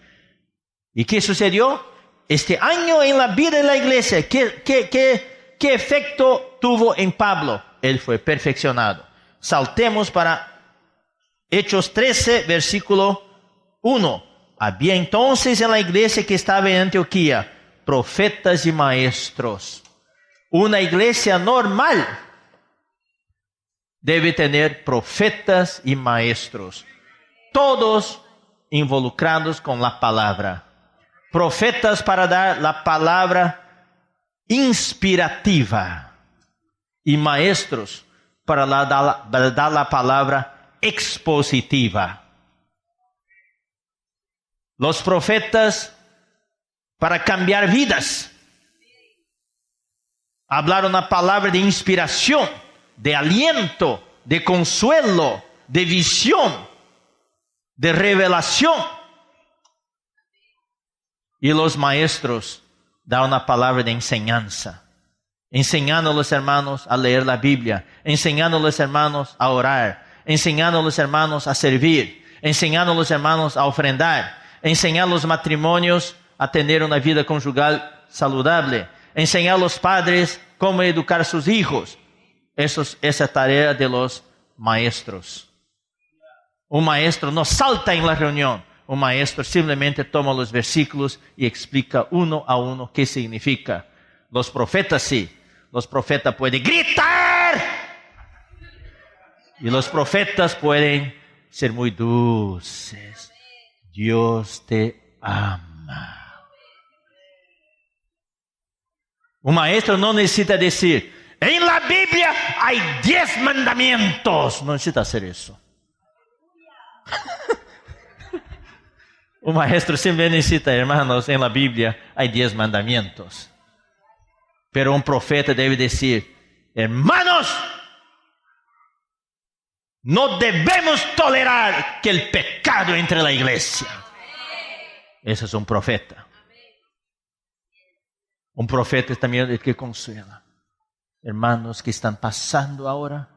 ¿Y qué sucedió? Este año en la vida de la iglesia, ¿qué efecto tuvo en Pablo? Él fue perfeccionado. Saltemos para Hechos 13, versículo 1. Había entonces en la iglesia que estaba en Antioquía profetas y maestros. Una iglesia normal debe tener profetas y maestros, todos involucrados con la palabra. Profetas para dar la palabra inspirativa y maestros para dar la palabra expositiva. Los profetas para cambiar vidas. Hablar una palabra de inspiración, de aliento, de consuelo, de visión, de revelación. Y los maestros dan una palabra de enseñanza, enseñando a los hermanos a leer la Biblia, enseñando a los hermanos a orar, enseñando a los hermanos a servir, enseñando a los hermanos a ofrendar, enseñar a los matrimonios a tener una vida conjugal saludable, enseñar a los padres cómo educar a sus hijos. Esa tarea de los maestros. Un maestro no salta en la reunión. Un maestro simplemente toma los versículos y explica uno a uno qué significa. Los profetas sí. Los profetas pueden gritar. Y los profetas pueden ser muy dulces. Dios te ama. Un maestro no necesita decir, en la Biblia hay 10 mandamientos. No necesita hacer eso. Un maestro siempre necesita, hermanos, en la Biblia hay 10 mandamientos. Pero un profeta debe decir, hermanos, no debemos tolerar que el pecado entre en la iglesia. Ese es un profeta. Un profeta es también el que consuela. Hermanos que están pasando ahora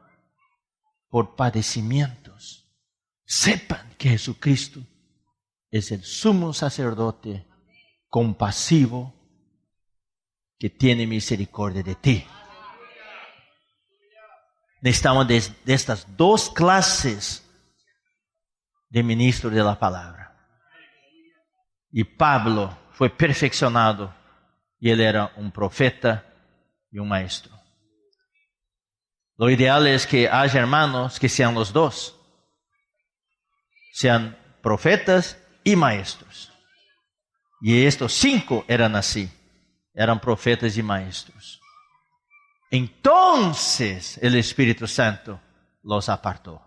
por padecimientos, sepan que Jesucristo es el sumo sacerdote compasivo que tiene misericordia de ti. Necesitamos de estas dos clases de ministros de la palabra. Y Pablo fue perfeccionado y él era un profeta y un maestro. Lo ideal es que haya hermanos que sean los dos. Sean profetas y maestros. Y estos 5 eran así. Eran profetas y maestros. Entonces el Espíritu Santo los apartó.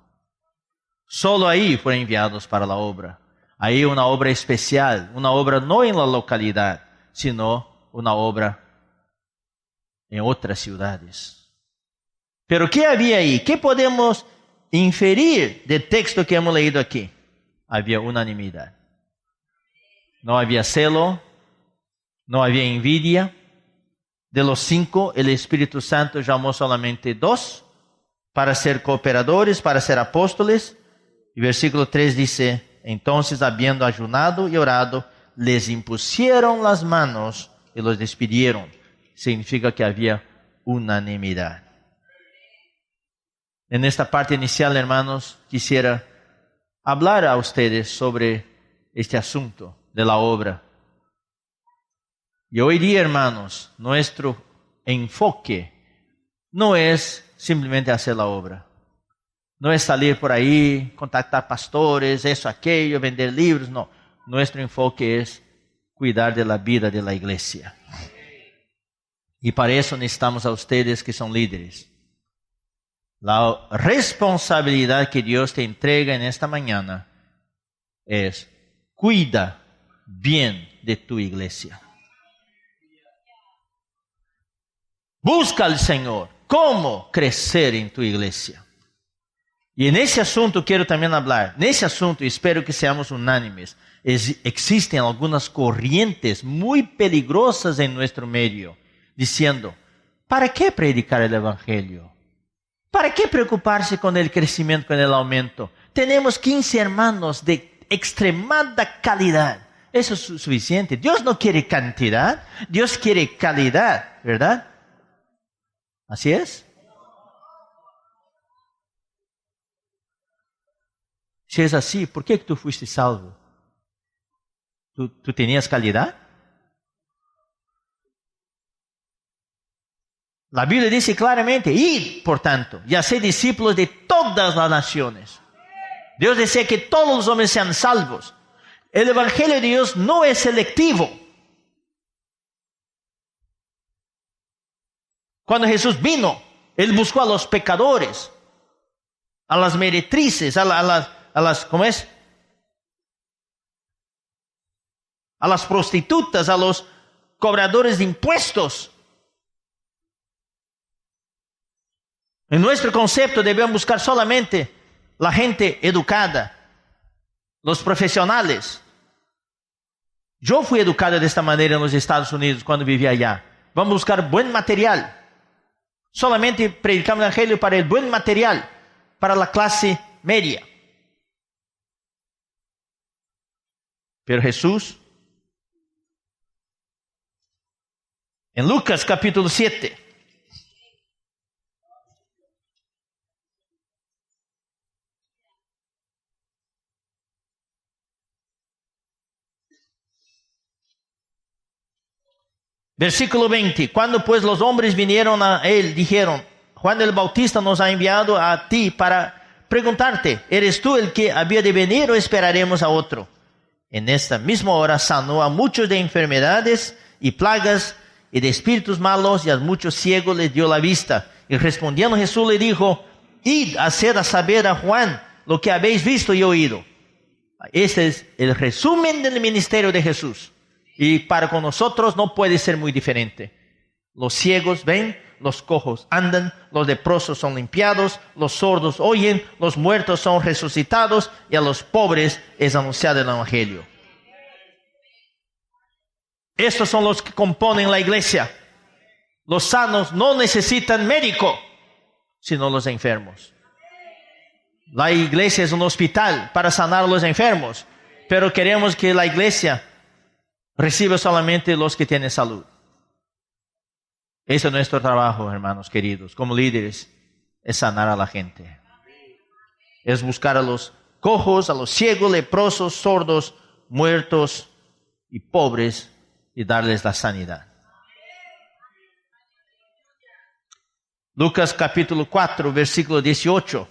Solo ahí fueron enviados para la obra. Ahí una obra especial. Una obra no en la localidad, sino una obra en otras ciudades. Pero ¿qué había ahí? ¿Qué podemos inferir del texto que hemos leído aquí? Había unanimidad. No había celo, no había envidia. De los 5, el Espíritu Santo llamó solamente 2 para ser cooperadores, para ser apóstoles. Y versículo 3 dice, entonces habiendo ayunado y orado, les impusieron las manos y los despidieron. Significa que había unanimidad. En esta parte inicial, hermanos, quisiera hablar a ustedes sobre este asunto de la obra. Y hoy día, hermanos, nuestro enfoque no es simplemente hacer la obra. No es salir por ahí, contactar pastores, eso, aquello, vender libros, no. Nuestro enfoque es cuidar de la vida de la iglesia. Y para eso necesitamos a ustedes que son líderes. La responsabilidad que Dios te entrega en esta mañana es cuida bien de tu iglesia. Busca al Señor cómo crecer en tu iglesia. Y en ese asunto quiero también hablar. En ese asunto espero que seamos unánimes. Existen algunas corrientes muy peligrosas en nuestro medio, diciendo, ¿para qué predicar el Evangelio? ¿Para qué preocuparse con el crecimiento, con el aumento? Tenemos 15 hermanos de extremada calidad. Eso es suficiente. Dios no quiere cantidad, Dios quiere calidad, ¿verdad? ¿Así es? Si es así, ¿por qué tú fuiste salvo? ¿Tú tenías calidad? La Biblia dice claramente, id, por tanto, y haced discípulos de todas las naciones. Dios desea que todos los hombres sean salvos. El Evangelio de Dios no es selectivo. Cuando Jesús vino, Él buscó a los pecadores, a las meretrices, a las, ¿cómo es? A las prostitutas, a los cobradores de impuestos. En nuestro concepto debemos buscar solamente la gente educada, los profesionales. Yo fui educado de esta manera en los Estados Unidos cuando vivía allá. Vamos a buscar buen material. Solamente predicamos el Evangelio para el buen material, para la clase media. Pero Jesús, en Lucas capítulo 7, versículo 20, cuando pues los hombres vinieron a él, dijeron, Juan el Bautista nos ha enviado a ti para preguntarte, ¿eres tú el que había de venir o esperaremos a otro? En esta misma hora sanó a muchos de enfermedades y plagas y de espíritus malos y a muchos ciegos les dio la vista. Y respondiendo Jesús le dijo, id, haced a saber a Juan lo que habéis visto y oído. Este es el resumen del ministerio de Jesús. Y para con nosotros no puede ser muy diferente. Los ciegos ven, los cojos andan, los leprosos son limpiados, los sordos oyen, los muertos son resucitados y a los pobres es anunciado el Evangelio. Estos son los que componen la iglesia. Los sanos no necesitan médico, sino los enfermos. La iglesia es un hospital para sanar a los enfermos, pero queremos que la iglesia reciba solamente los que tienen salud. Ese es nuestro trabajo, hermanos queridos, como líderes, es sanar a la gente. Es buscar a los cojos, a los ciegos, leprosos, sordos, muertos y pobres y darles la sanidad. Lucas capítulo 4, versículo 18.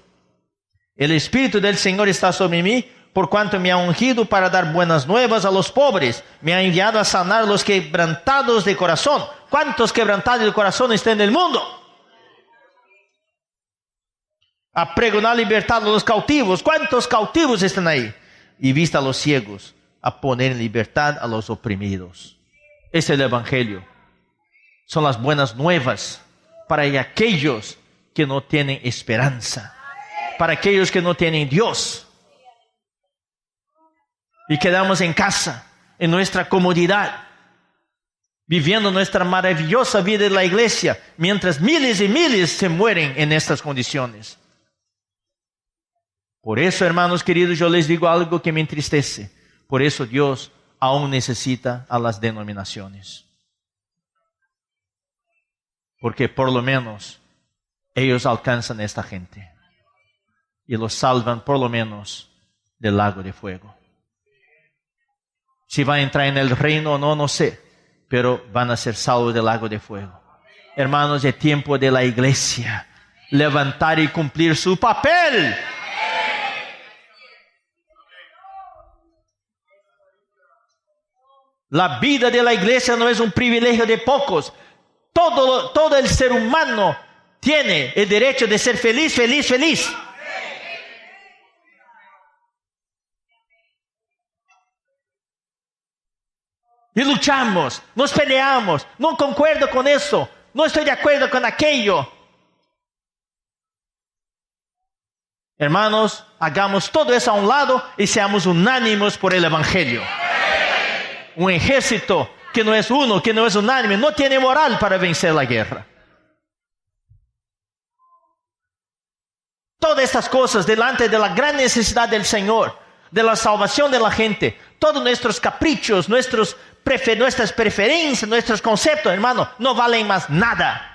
El Espíritu del Señor está sobre mí, por cuanto me ha ungido para dar buenas nuevas a los pobres. Me ha enviado a sanar a los quebrantados de corazón. ¿Cuántos quebrantados de corazón están en el mundo? A pregonar libertad a los cautivos. ¿Cuántos cautivos están ahí? Y vista a los ciegos, a poner en libertad a los oprimidos. Ese es el Evangelio. Son las buenas nuevas para aquellos que no tienen esperanza, para aquellos que no tienen Dios. Y quedamos en casa, en nuestra comodidad, viviendo nuestra maravillosa vida en la iglesia, mientras miles y miles se mueren en estas condiciones. Por eso, hermanos queridos, yo les digo algo que me entristece. Por eso Dios aún necesita a las denominaciones. Porque por lo menos ellos alcanzan a esta gente y los salvan por lo menos del lago de fuego. Si va a entrar en el reino o no, no sé, pero van a ser salvos del lago de fuego. Hermanos, es tiempo de la iglesia levantar y cumplir su papel. La vida de la iglesia no es un privilegio de pocos. Todo el ser humano tiene el derecho de ser feliz, feliz, feliz. Y luchamos, nos peleamos, no concuerdo con eso, no estoy de acuerdo con aquello. Hermanos, hagamos todo eso a un lado y seamos unánimes por el Evangelio. Un ejército que no es uno, que no es unánime, no tiene moral para vencer la guerra. Todas estas cosas delante de la gran necesidad del Señor, de la salvación de la gente, todos nuestros caprichos, nuestras preferencias, nuestros conceptos, hermano, no valen más nada.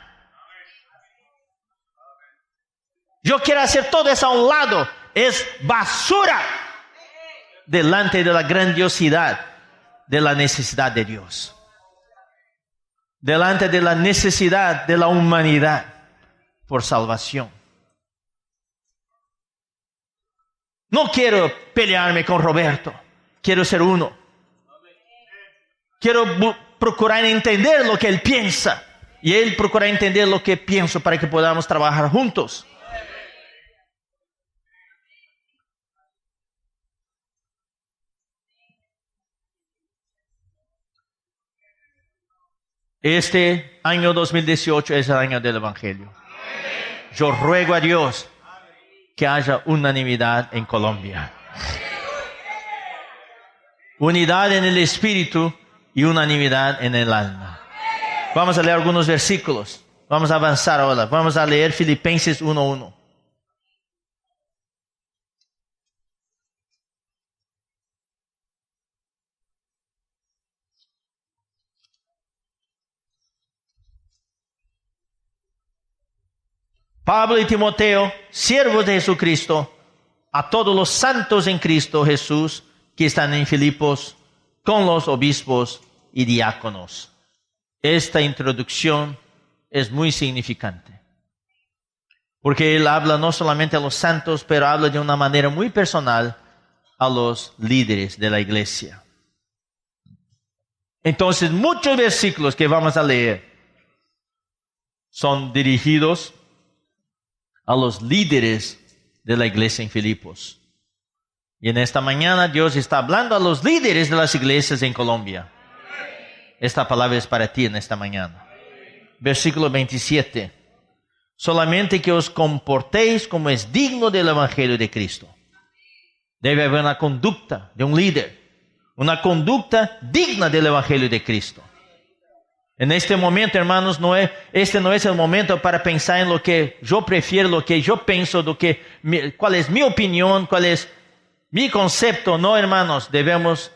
Yo quiero hacer todo eso a un lado, es basura delante de la grandiosidad de la necesidad de Dios, delante de la necesidad de la humanidad por salvación. No quiero pelearme con Roberto, quiero ser uno. Quiero procurar entender lo que él piensa y él procurar entender lo que pienso para que podamos trabajar juntos. Este año 2018 es el año del Evangelio. Yo ruego a Dios que haya unanimidad en Colombia. Unidad en el espíritu y unanimidad en el alma. Vamos a leer algunos versículos. Vamos a avanzar ahora. Vamos a leer Filipenses 1:1. Pablo y Timoteo, siervos de Jesucristo, a todos los santos en Cristo Jesús que están en Filipos, con los obispos y diáconos. Esta introducción es muy significante, porque él habla no solamente a los santos, pero habla de una manera muy personal a los líderes de la iglesia. Entonces, muchos versículos que vamos a leer son dirigidos a los líderes de la iglesia en Filipos. Y en esta mañana Dios está hablando a los líderes de las iglesias en Colombia. Esta palabra es para ti en esta mañana. Versículo 27. Solamente que os comportéis como es digno del Evangelio de Cristo. Debe haber una conducta de un líder. Una conducta digna del Evangelio de Cristo. En este momento, hermanos, este no es el momento para pensar en lo que yo prefiero, lo que yo pienso, cuál es mi opinión, cuál es mi concepto. No, hermanos, debemos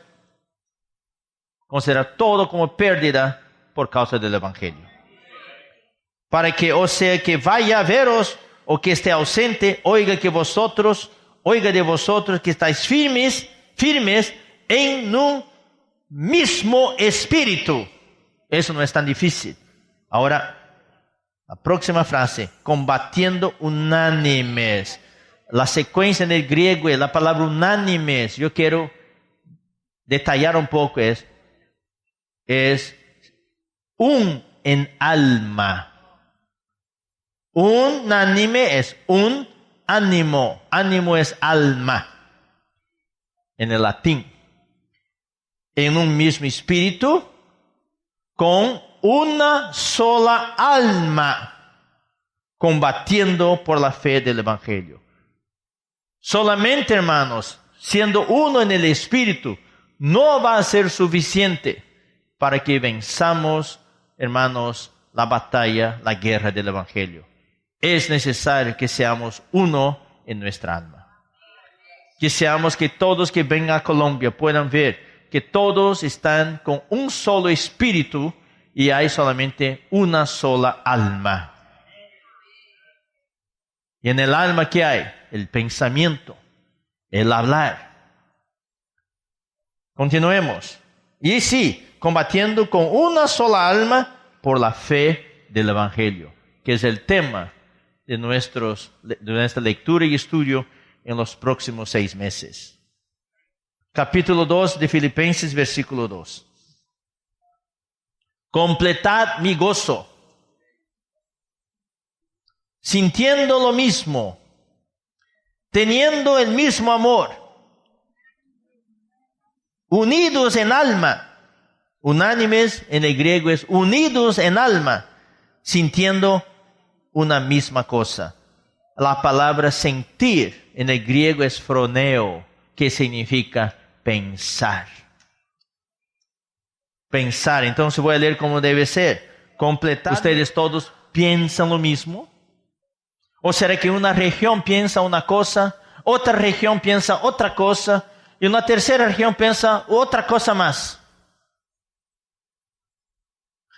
considerar todo como pérdida por causa del Evangelio. Para que, o sea, que vaya a veros o que esté ausente, oiga de vosotros que estáis firmes en un mismo espíritu. Eso no es tan difícil. Ahora, la próxima frase, combatiendo unánimes. La secuencia en el griego es la palabra unánimes. Yo quiero detallar un poco. Es un en alma. Unánime es un ánimo. Ánimo es alma. En el latín. En un mismo espíritu. Con una sola alma. combatiendo por la fe del Evangelio. Solamente, hermanos, siendo uno en el Espíritu, no va a ser suficiente para que venzamos, hermanos, la batalla, la guerra del Evangelio. Es necesario que seamos uno en nuestra alma. Que todos que vengan a Colombia puedan ver que todos están con un solo espíritu y hay solamente una sola alma. Y en el alma, ¿qué hay? El pensamiento, el hablar. Continuemos. Y sí, combatiendo con una sola alma por la fe del Evangelio, que es el tema de nuestra lectura y estudio en los próximos 6 meses. Capítulo 2 de Filipenses, versículo 2. Completad mi gozo, sintiendo lo mismo, teniendo el mismo amor, unidos en alma, unánimes en el griego es unidos en alma, sintiendo una misma cosa. La palabra sentir en el griego es phroneo, que significa pensar. Pensar, entonces voy a leer cómo debe ser. Completar. ¿Ustedes todos piensan lo mismo? ¿O será que una región piensa una cosa, otra región piensa otra cosa, y una tercera región piensa otra cosa más?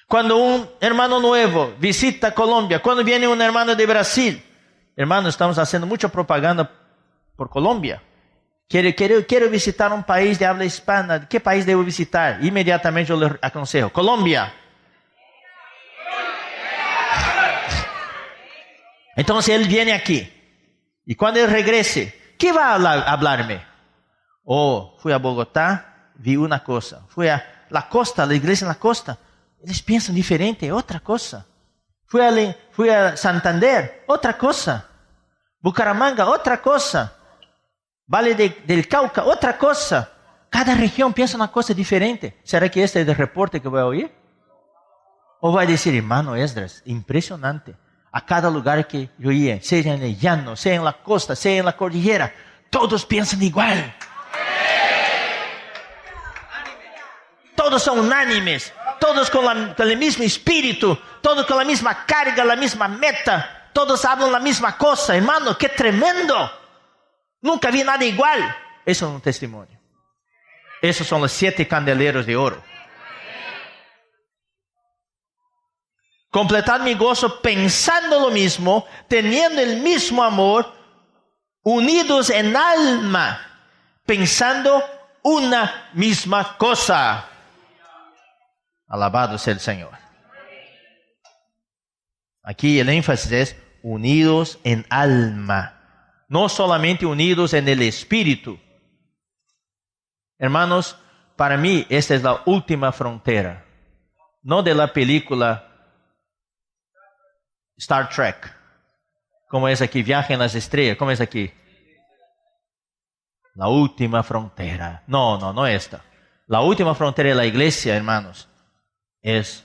Cuando un hermano nuevo visita Colombia, cuando viene un hermano de Brasil, hermano, estamos haciendo mucha propaganda por Colombia. Quiero visitar un país de habla hispana. ¿Qué país debo visitar? Inmediatamente yo le aconsejo, Colombia. Entonces él viene aquí. Y cuando él regrese, ¿qué va a hablarme? Oh, fui a Bogotá, vi una cosa. Fui a la costa, la iglesia en la costa. Ellos piensan diferente, otra cosa. Fui a Santander, otra cosa. Bucaramanga, otra cosa. Valle del Cauca, otra cosa. Cada región piensa una cosa diferente. ¿Será que este es el reporte que voy a oír? ¿O voy a decir, hermano Esdras, impresionante? A cada lugar que yo iba, sea en el llano, sea en la costa, sea en la cordillera, todos piensan igual. Todos son unánimes, todos con el mismo espíritu, todos con la misma carga, la misma meta, todos hablan la misma cosa. Hermano, qué tremendo. Nunca vi nada igual. Eso es un testimonio. Esos son los 7 candeleros de oro. Completad mi gozo pensando lo mismo, teniendo el mismo amor, unidos en alma, pensando una misma cosa. Alabado sea el Señor. Aquí el énfasis es unidos en alma. No solamente unidos en el espíritu. Hermanos, para mí esta es la última frontera. No de la película Star Trek. Como es aquí, Viaje en las Estrellas. ¿Cómo es aquí? La última frontera. No esta. La última frontera de la iglesia, hermanos, es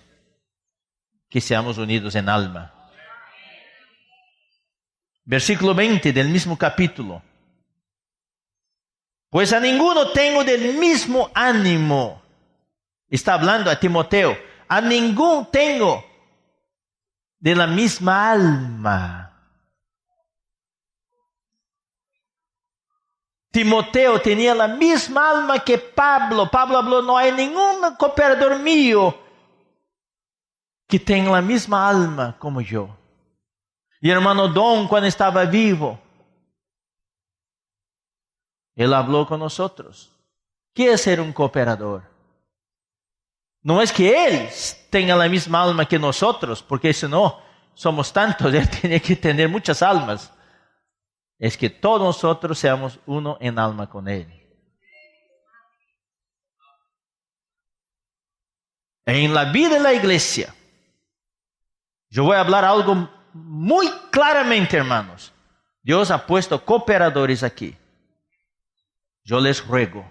que seamos unidos en alma. Versículo 20 del mismo capítulo. Pues a ninguno tengo del mismo ánimo. Está hablando a Timoteo. A ninguno tengo de la misma alma. Timoteo tenía la misma alma que Pablo. Pablo habló, no hay ningún cooperador mío que tenga la misma alma como yo. Y hermano Don, cuando estaba vivo, él habló con nosotros. ¿Qué es ser un cooperador? No es que él tenga la misma alma que nosotros, porque si no, somos tantos, él tiene que tener muchas almas. Es que todos nosotros seamos uno en alma con él. En la vida de la iglesia, yo voy a hablar algo muy claramente, hermanos. Dios ha puesto cooperadores aquí. Yo les ruego,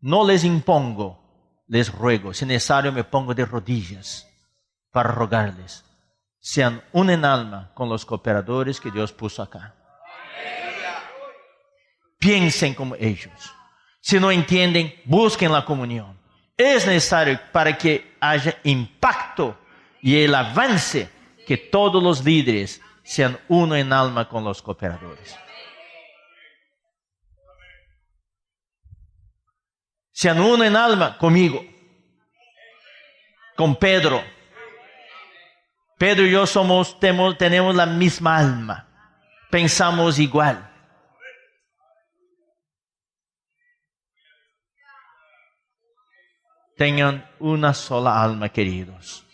no les impongo, les ruego. Si necesario me pongo de rodillas para rogarles. sean uno en alma con los cooperadores que Dios puso acá. Piensen como ellos. Si no entienden, busquen la comunión. Es necesario para que haya impacto y el avance que todos los líderes sean uno en alma con los cooperadores. Sean uno en alma conmigo, con Pedro. Pedro y yo tenemos la misma alma, pensamos igual. Tengan una sola alma, queridos.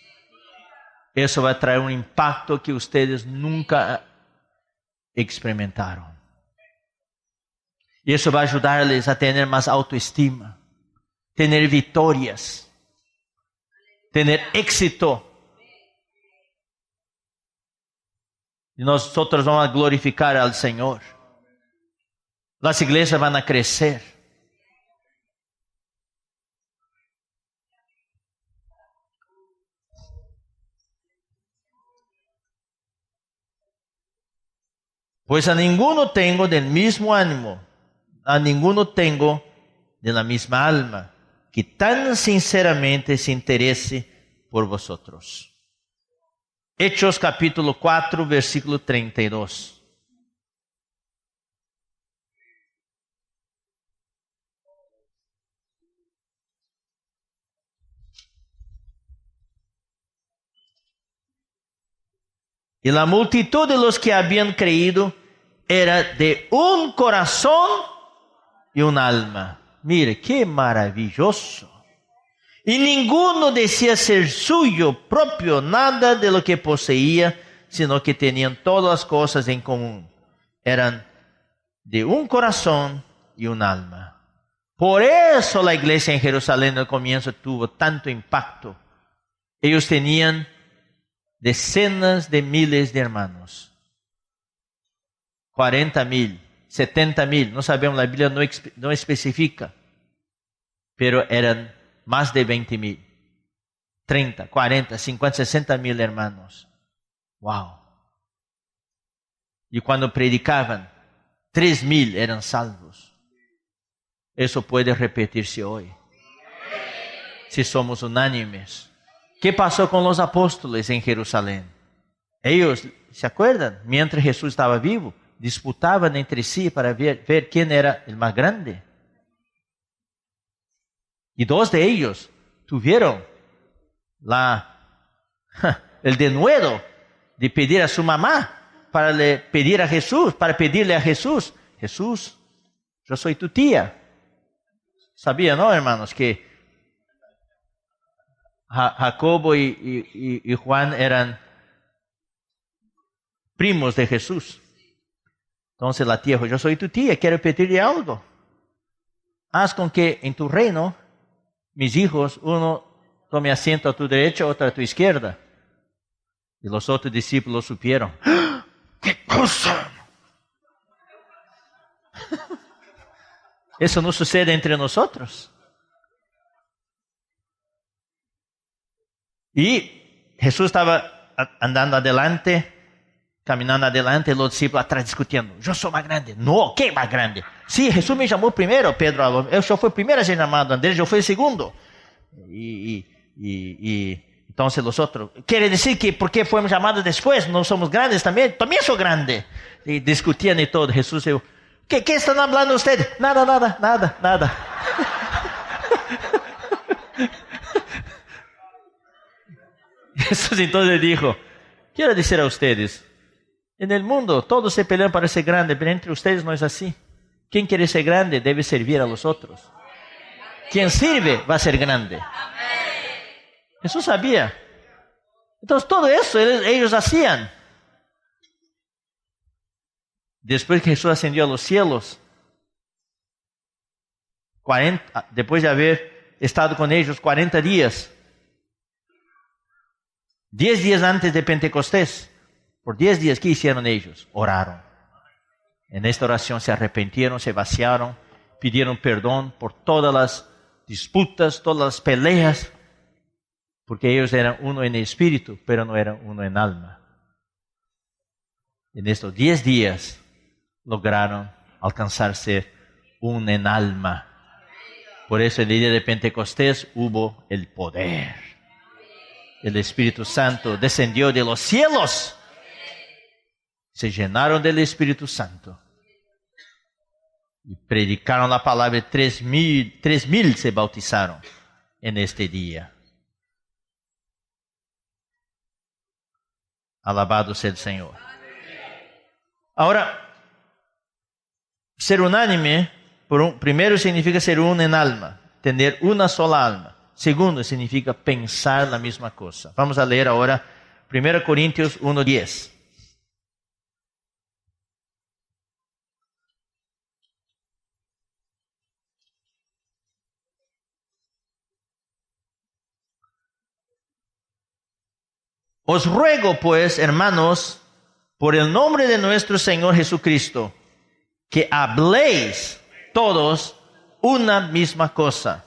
Eso va a traer un impacto que ustedes nunca experimentaron. Y eso va a ayudarles a tener más autoestima, tener victorias, tener éxito. Y nosotros vamos a glorificar al Señor. Las iglesias van a crecer. Pues a ninguno tengo del mismo ánimo, a ninguno tengo de la misma alma, que tan sinceramente se interese por vosotros. Hechos capítulo 4, versículo 32. Y la multitud de los que habían creído era de un corazón y un alma. Mire, qué maravilloso. Y ninguno decía ser suyo propio nada de lo que poseía, sino que tenían todas las cosas en común. Eran de un corazón y un alma. Por eso la iglesia en Jerusalén al comienzo tuvo tanto impacto. Ellos tenían decenas de miles de hermanos. 40,000, 70,000, no sabemos, la Biblia no especifica, pero eran más de 20,000, 30, 40, 50, 60,000 hermanos. Wow. Y cuando predicaban, 3,000 eran salvos. Eso puede repetirse hoy, si somos unánimes. ¿Qué pasó con los apóstoles en Jerusalén? Ellos, ¿se acuerdan? Mientras Jesús estaba vivo, disputaban entre sí para ver quién era el más grande. Y 2 de ellos tuvieron el denuedo de pedir a su mamá para pedirle a Jesús, Jesús, yo soy tu tía. Sabía, ¿no, hermanos? Que Jacobo y Juan eran primos de Jesús. Entonces la tía dijo, yo soy tu tía, quiero pedirle algo. Haz con que en tu reino, mis hijos, uno tome asiento a tu derecha, otro a tu izquierda. Y los otros discípulos supieron. ¡Ah! ¿Qué cosa? Eso no sucede entre nosotros. Y Jesús estaba andando adelante, caminando adelante, los discípulos atrás discutiendo. Yo soy más grande. No, ¿qué más grande? Sí, Jesús me llamó primero, Pedro. Yo fui el primero a ser llamado, Andrés, yo fui el segundo. Y entonces los otros, quiere decir que porque fuimos llamados después, no somos grandes también. También soy grande. Y discutían y todo. Jesús dijo, ¿qué están hablando ustedes? Nada. Jesús entonces dijo, quiero decir a ustedes, en el mundo todos se pelean para ser grande, pero entre ustedes no es así. Quien quiere ser grande debe servir a los otros. Quien sirve va a ser grande. Jesús sabía. Entonces todo eso ellos hacían. Después que Jesús ascendió a los cielos, después de haber estado con ellos 40 días, 10 días antes de Pentecostés, por 10 días, ¿qué hicieron ellos? Oraron. En esta oración se arrepintieron, se vaciaron, pidieron perdón por todas las disputas, todas las peleas, porque ellos eran uno en espíritu, pero no eran uno en alma. En estos 10 días lograron alcanzar ser un en alma. Por eso el día de Pentecostés hubo el poder. El Espíritu Santo descendió de los cielos. Se llenaron del Espíritu Santo. Y predicaron la palabra. 3,000 se bautizaron en este día. Alabado sea el Señor. Ahora, ser unánime, primero significa ser uno en alma, tener una sola alma. Segundo, significa pensar la misma cosa. Vamos a leer ahora 1 Corintios 1:10. Os ruego, pues, hermanos, por el nombre de nuestro Señor Jesucristo, que habléis todos una misma cosa,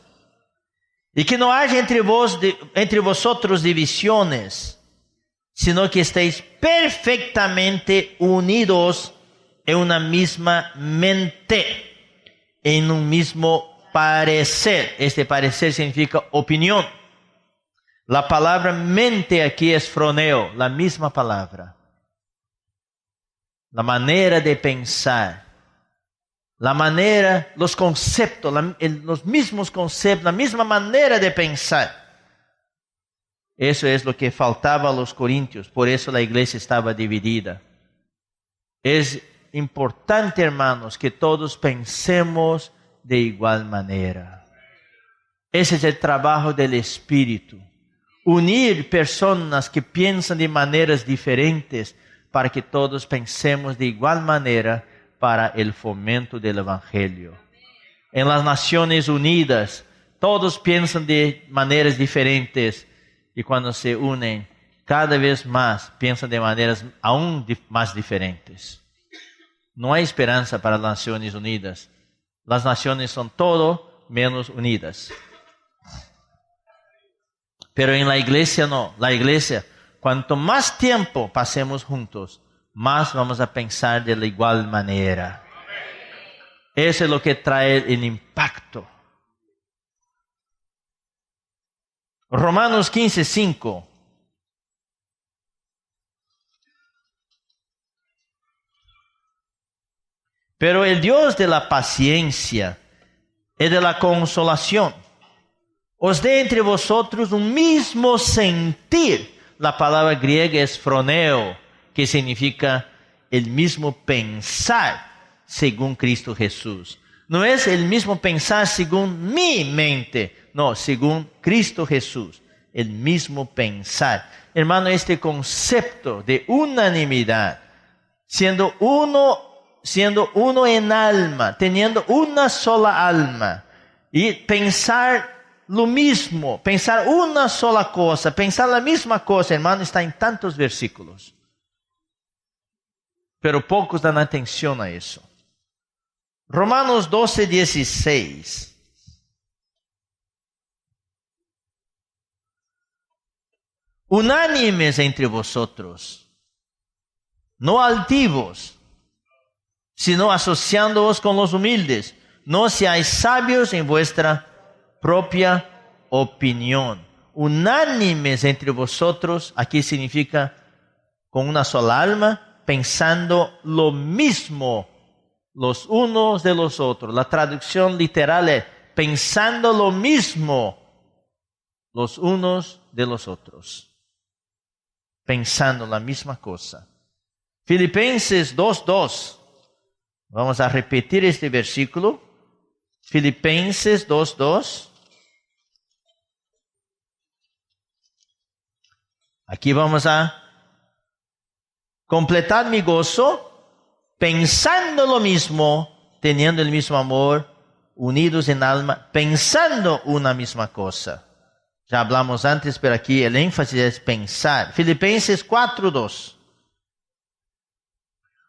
y que no haya entre vosotros divisiones, sino que estéis perfectamente unidos en una misma mente, en un mismo parecer. Este parecer significa opinión. La palabra mente aquí es phroneo, la misma palabra. La manera de pensar, la manera, los conceptos, los mismos conceptos, la misma manera de pensar. Eso es lo que faltaba a los corintios, por eso la iglesia estaba dividida. Es importante, hermanos, que todos pensemos de igual manera. Ese es el trabajo del Espíritu. Unir personas que piensan de maneras diferentes para que todos pensemos de igual manera para el fomento del Evangelio. En las Naciones Unidas, todos piensan de maneras diferentes y cuando se unen, cada vez más piensan de maneras aún más diferentes. No hay esperanza para las Naciones Unidas. Las naciones son todo menos unidas. Pero en la iglesia no. La iglesia, cuanto más tiempo pasemos juntos, más vamos a pensar de la igual manera. Eso es lo que trae el impacto. Romanos 15:5. Pero el Dios de la paciencia y de la consolación os dé entre vosotros un mismo sentir. La palabra griega es phroneo, que significa el mismo pensar según Cristo Jesús. No es el mismo pensar según mi mente, no, según Cristo Jesús. El mismo pensar. Hermano, este concepto de unanimidad, siendo uno en alma, teniendo una sola alma, y pensar lo mismo, pensar una sola cosa, pensar la misma cosa, hermano, está en tantos versículos. Pero pocos dan atención a eso. Romanos 12:16. Unánimes entre vosotros, no altivos, sino asociándoos con los humildes. No seáis sabios en vuestra propia opinión. Unánimes entre vosotros, aquí significa con una sola alma, pensando lo mismo los unos de los otros. La traducción literal es pensando lo mismo los unos de los otros. Pensando la misma cosa. Filipenses 2:2. Vamos a repetir este versículo. Filipenses 2:2. Aquí vamos a completar mi gozo, pensando lo mismo, teniendo el mismo amor, unidos en alma, pensando una misma cosa. Ya hablamos antes, pero aquí el énfasis es pensar. Filipenses 4:2.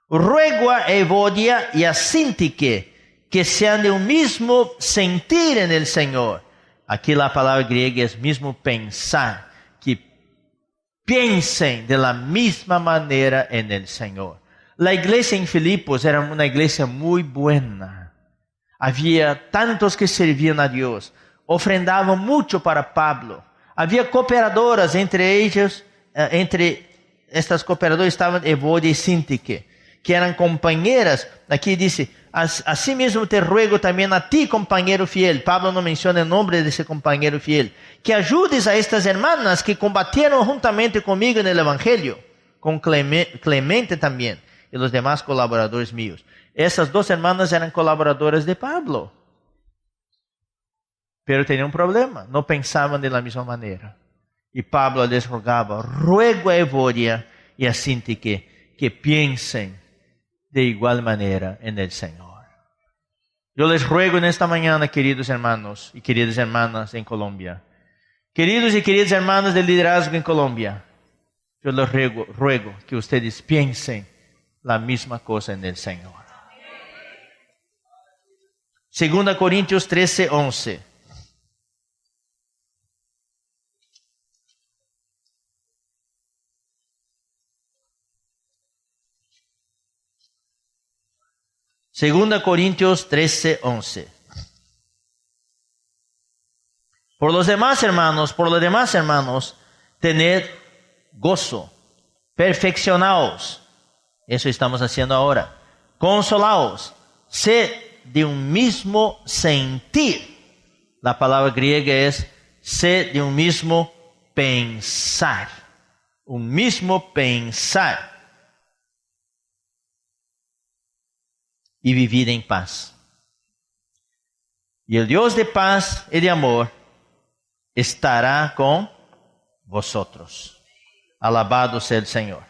Ruego a Evodia y a Síntique que sean de un mismo sentir en el Señor. Aquí la palabra griega es mismo pensar, que piensen de la misma manera en el Señor. La iglesia en Filipos era una iglesia muy buena. Había tantos que servían a Dios, ofrendaban mucho para Pablo. Había cooperadoras, entre ellos, entre estas cooperadoras estaban Evodia y Sintique, que eran compañeras. Aquí dice, asimismo te ruego también a ti, compañero fiel. Pablo no menciona el nombre de ese compañero fiel. Que ayudes a estas hermanas que combatieron juntamente conmigo en el Evangelio, con Clemente también y los demás colaboradores míos. Esas dos hermanas eran colaboradoras de Pablo. Pero tenían un problema, no pensaban de la misma manera. Y Pablo les rogaba, ruego a Evodia y a Sintique que piensen de igual manera en el Señor. Yo les ruego en esta mañana, queridos hermanos y queridas hermanas en Colombia, queridos y queridas hermanas del liderazgo en Colombia, yo les ruego que ustedes piensen la misma cosa en el Señor. 2 Corintios 13:11. Segunda Corintios 13:11. Por los demás hermanos, tened gozo, perfeccionaos. Eso estamos haciendo ahora. Consolaos, sed de un mismo sentir. La palabra griega es sed de un mismo pensar. Un mismo pensar. Y vivid en paz. Y el Dios de paz y de amor estará con vosotros. Alabado sea el Señor.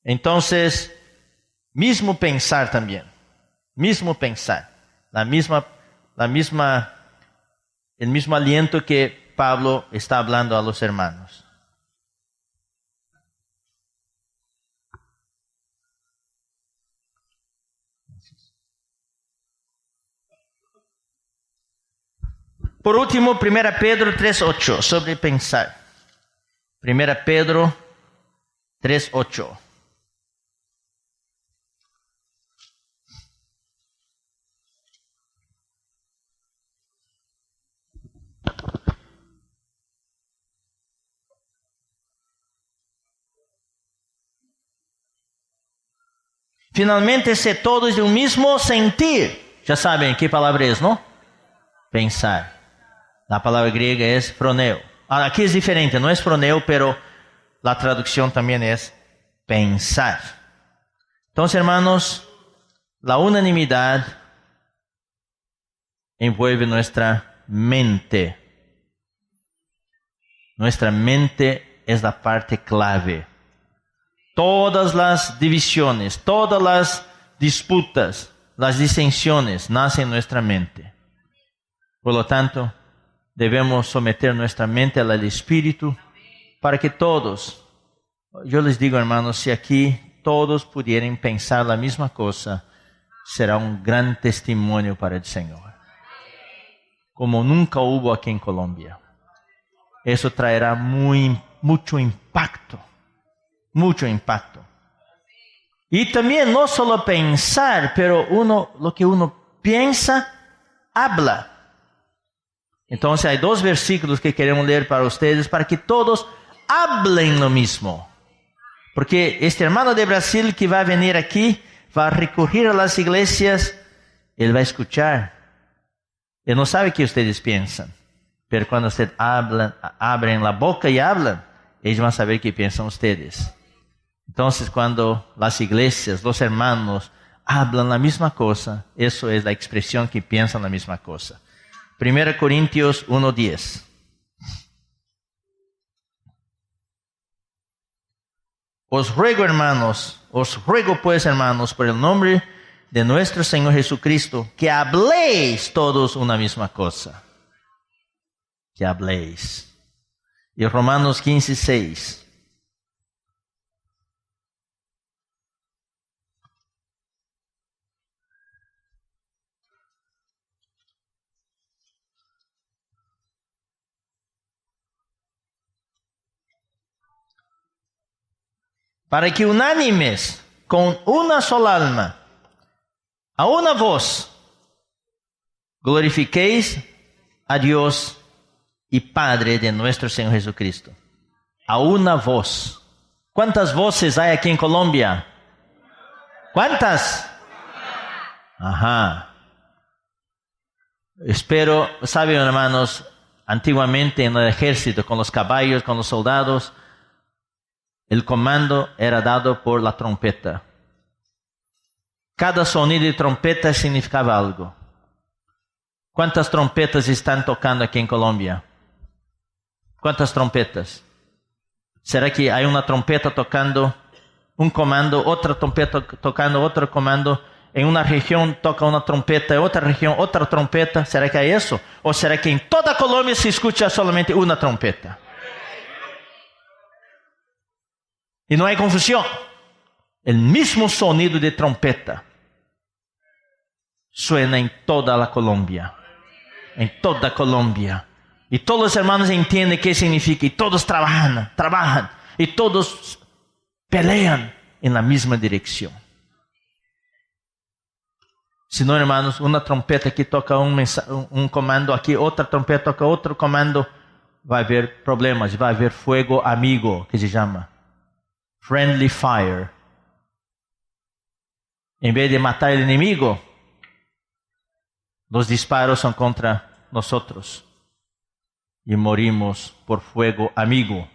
Entonces, mismo pensar también. Mismo pensar. El mismo aliento que Pablo está hablando a los hermanos. Por último, 1 Pedro 3:8, sobre pensar. 1 Pedro 3:8. Finalmente, sé todos de un mismo sentir. Ya saben qué palabra es, ¿no? Pensar. La palabra griega es phroneo. Aquí es diferente, no es phroneo, pero la traducción también es pensar. Entonces, hermanos, la unanimidad envuelve nuestra mente. Nuestra mente es la parte clave. Todas las divisiones, todas las disputas, las disensiones nacen en nuestra mente. Por lo tanto, debemos someter nuestra mente al Espíritu para que todos, yo les digo hermanos, si aquí todos pudieran pensar la misma cosa, será un gran testimonio para el Señor. Como nunca hubo aquí en Colombia. Eso traerá mucho impacto. Mucho impacto. Y también no solo pensar, pero lo que uno piensa, habla. Entonces hay dos versículos que queremos leer para ustedes, para que todos hablen lo mismo. Porque este hermano de Brasil que va a venir aquí, va a recurrir a las iglesias, él va a escuchar. Él no sabe qué ustedes piensan, pero cuando ustedes abren la boca y hablan, ellos van a saber qué piensan ustedes. Entonces, cuando las iglesias, los hermanos, hablan la misma cosa, eso es la expresión que piensan la misma cosa. 1 Corintios 1:10. Os ruego, hermanos, pues, hermanos, por el nombre de nuestro Señor Jesucristo, que habléis todos una misma cosa. Que habléis. Y Romanos 15:6. para que unánimes, con una sola alma, a una voz, glorifiquéis a Dios y Padre de nuestro Señor Jesucristo. A una voz. ¿Cuántas voces hay aquí en Colombia? ¿Cuántas? Ajá. Espero, saben hermanos, antiguamente en el ejército, con los caballos, con los soldados, el comando era dado por la trompeta. Cada sonido de trompeta significaba algo. ¿Cuántas trompetas están tocando aquí en Colombia? ¿Cuántas trompetas? ¿Será que hay una trompeta tocando un comando, otra trompeta tocando otro comando? En una región toca una trompeta, en otra región otra trompeta. ¿Será que hay eso? ¿O será que en toda Colombia se escucha solamente una trompeta? Y no hay confusión. El mismo sonido de trompeta suena en toda la Colombia. En toda Colombia. Y todos los hermanos entienden qué significa. Y todos trabajan. Y todos pelean en la misma dirección. Si no, hermanos, una trompeta que toca un comando aquí, otra trompeta toca otro comando, va a haber problemas, va a haber fuego amigo, que se llama friendly fire. En vez de matar al enemigo, los disparos son contra nosotros y morimos por fuego amigo.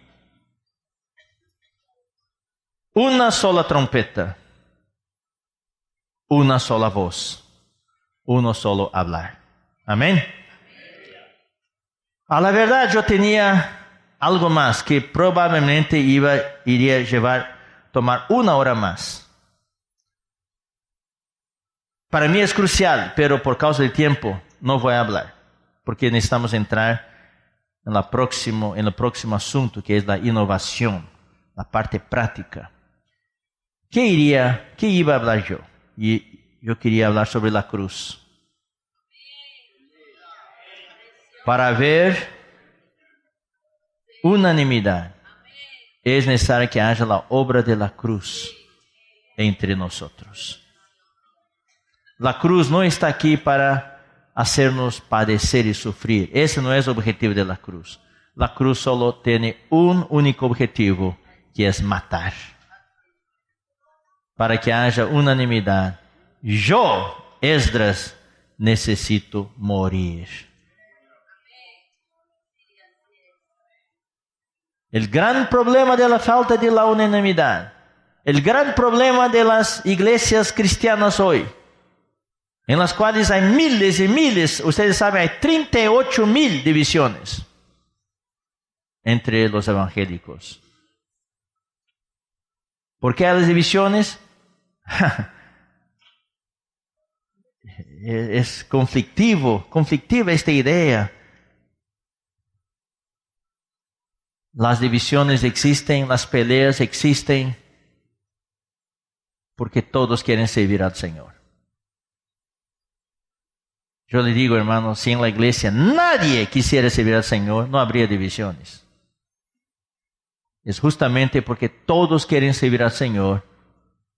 Una sola trompeta, una sola voz, uno solo hablar. Amén. A la verdad yo tenía algo más que probablemente iría a tomar una hora más. Para mí es crucial, pero por causa del tiempo no voy a hablar, porque necesitamos entrar en el próximo asunto, que es la innovación, la parte práctica. ¿Qué iba a hablar yo? Y yo quería hablar sobre la cruz. Para ver unanimidad, es necesario que haya la obra de la cruz entre nosotros. La cruz no está aquí para hacernos padecer y sufrir. Ese no es el objetivo de la cruz. La cruz solo tiene un único objetivo, que es matar. Para que haya unanimidad. Yo, Esdras, necesito morir. El gran problema de la falta de la unanimidad, el gran problema de las iglesias cristianas hoy, en las cuales hay miles y miles, ustedes saben, hay 38,000 divisiones entre los evangélicos. ¿Por qué hay las divisiones? Es conflictiva esta idea. Las divisiones existen, las peleas existen, porque todos quieren servir al Señor. Yo le digo, hermano, si en la iglesia nadie quisiera servir al Señor, no habría divisiones. Es justamente porque todos quieren servir al Señor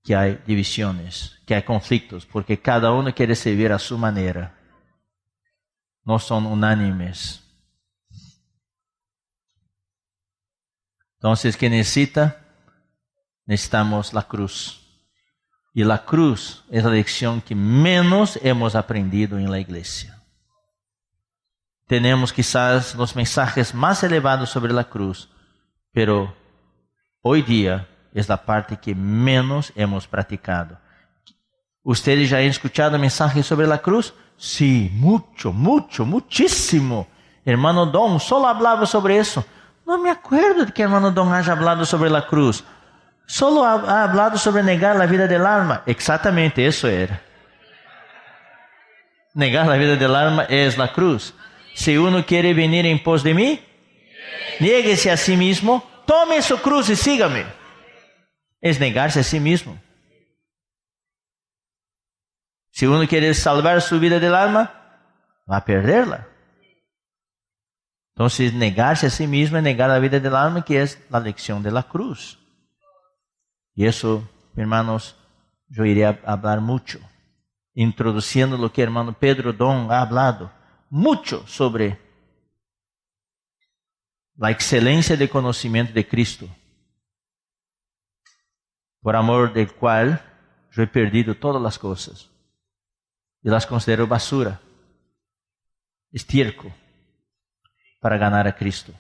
que hay divisiones, que hay conflictos, porque cada uno quiere servir a su manera. No son unánimes. Entonces, ¿qué necesita? Necesitamos la cruz. Y la cruz es la lección que menos hemos aprendido en la iglesia. Tenemos quizás los mensajes más elevados sobre la cruz, pero hoy día es la parte que menos hemos practicado. ¿Ustedes ya han escuchado mensajes sobre la cruz? Sí, muchísimo. Hermano Don solo hablaba sobre eso. No me acuerdo de que hermano Don haya hablado sobre la cruz. Solo ha hablado sobre negar la vida del alma. Exactamente eso era. Negar la vida del alma es la cruz. Si uno quiere venir en pos de mí, niéguese a sí mismo, tome su cruz y sígame. Es negarse a sí mismo. Si uno quiere salvar su vida del alma, va a perderla. Entonces, negarse a sí mismo es negar la vida del alma, que es la lección de la cruz. Y eso, hermanos, yo iré a hablar mucho, introduciendo lo que hermano Pedro Don ha hablado, mucho sobre la excelencia del conocimiento de Cristo, por amor del cual yo he perdido todas las cosas y las considero basura, estiércol, para ganar a Cristo.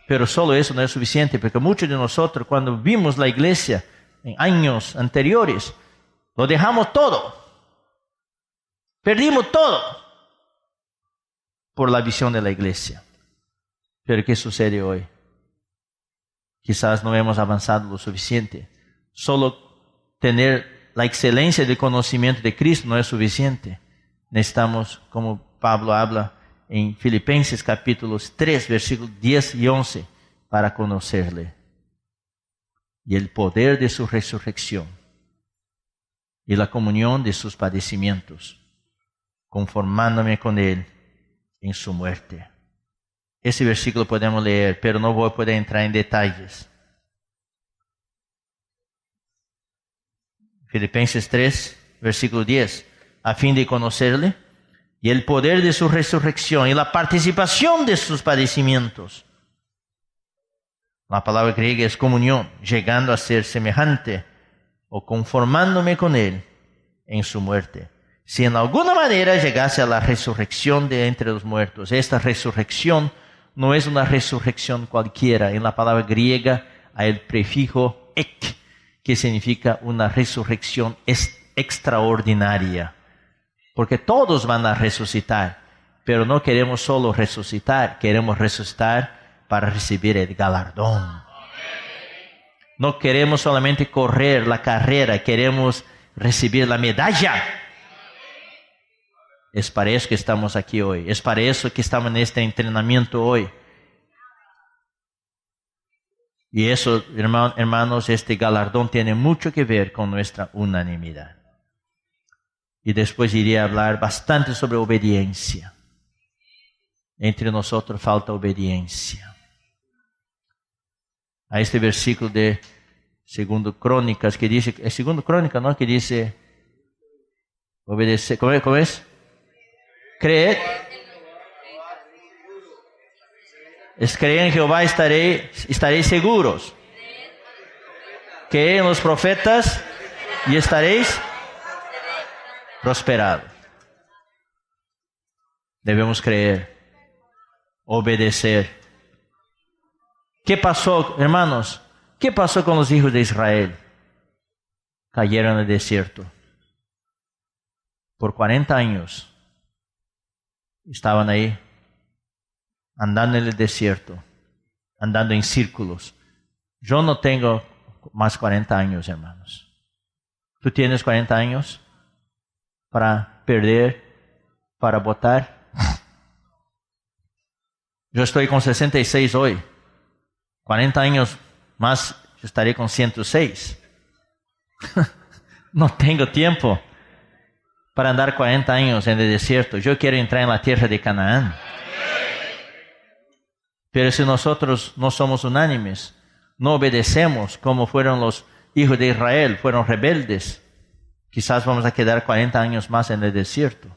Pero solo eso no es suficiente, porque muchos de nosotros, cuando vimos la iglesia en años anteriores, lo dejamos todo, perdimos todo por la visión de la iglesia. Pero ¿qué sucede hoy? Quizás no hemos avanzado lo suficiente. Solo tener la excelencia del conocimiento de Cristo no es suficiente. Necesitamos, como Pablo habla en Filipenses capítulos 3, versículos 10 y 11, para conocerle. Y el poder de su resurrección y la comunión de sus padecimientos, conformándome con él en su muerte. Ese versículo podemos leer, pero no voy a poder entrar en detalles. Filipenses 3, versículo 10. A fin de conocerle y el poder de su resurrección y la participación de sus padecimientos. La palabra griega es comunión, llegando a ser semejante o conformándome con él en su muerte. Si en alguna manera llegase a la resurrección de entre los muertos, esta resurrección no es una resurrección cualquiera. En la palabra griega hay el prefijo ek, que significa una resurrección extraordinaria. Porque todos van a resucitar, pero no queremos solo resucitar, queremos resucitar para recibir el galardón. No queremos solamente correr la carrera, queremos recibir la medalla. Es para eso que estamos aquí hoy, es para eso que estamos en este entrenamiento hoy. Y eso, hermanos, este galardón tiene mucho que ver con nuestra unanimidad. Y después iré a hablar bastante sobre obediencia. Entre nosotros falta obediencia. A este versículo de 2 Crónicas que dice, es 2 Crónicas, ¿no? Que dice, obedecer, ¿cómo es? Creed. Es creer en Jehová estaréis seguros. Creed en los profetas y estaréis prosperados. Debemos creer, obedecer. ¿Qué pasó, hermanos? ¿Qué pasó con los hijos de Israel? Cayeron en el desierto. Por 40 años estaban ahí, andando en el desierto, andando en círculos. Yo no tengo más 40 años, hermanos. ¿Tú tienes 40 años para perder, para votar? Yo estoy con 66 hoy. 40 años más, yo estaré con 106. No tengo tiempo para andar 40 años en el desierto. Yo quiero entrar en la tierra de Canaán. Pero si nosotros no somos unánimes, no obedecemos como fueron los hijos de Israel, fueron rebeldes, quizás vamos a quedar 40 años más en el desierto.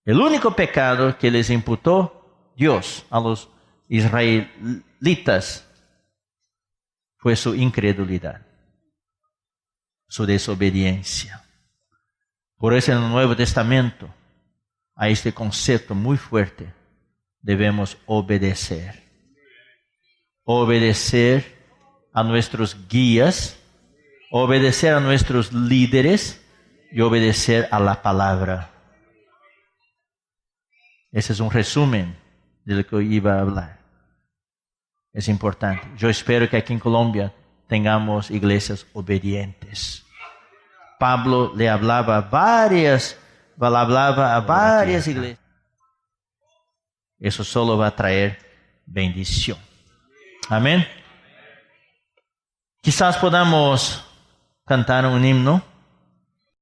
El único pecado que les imputó Dios a los israelitas fue su incredulidad, su desobediencia. Por eso en el Nuevo Testamento hay este concepto muy fuerte. Debemos obedecer. Obedecer a nuestros guías, obedecer a nuestros líderes y obedecer a la palabra. Ese es un resumen de lo que iba a hablar. Es importante. Yo espero que aquí en Colombia tengamos iglesias obedientes. Pablo le hablaba a varias iglesias. Eso solo va a traer bendición. Amén. Quizás podamos cantar un himno.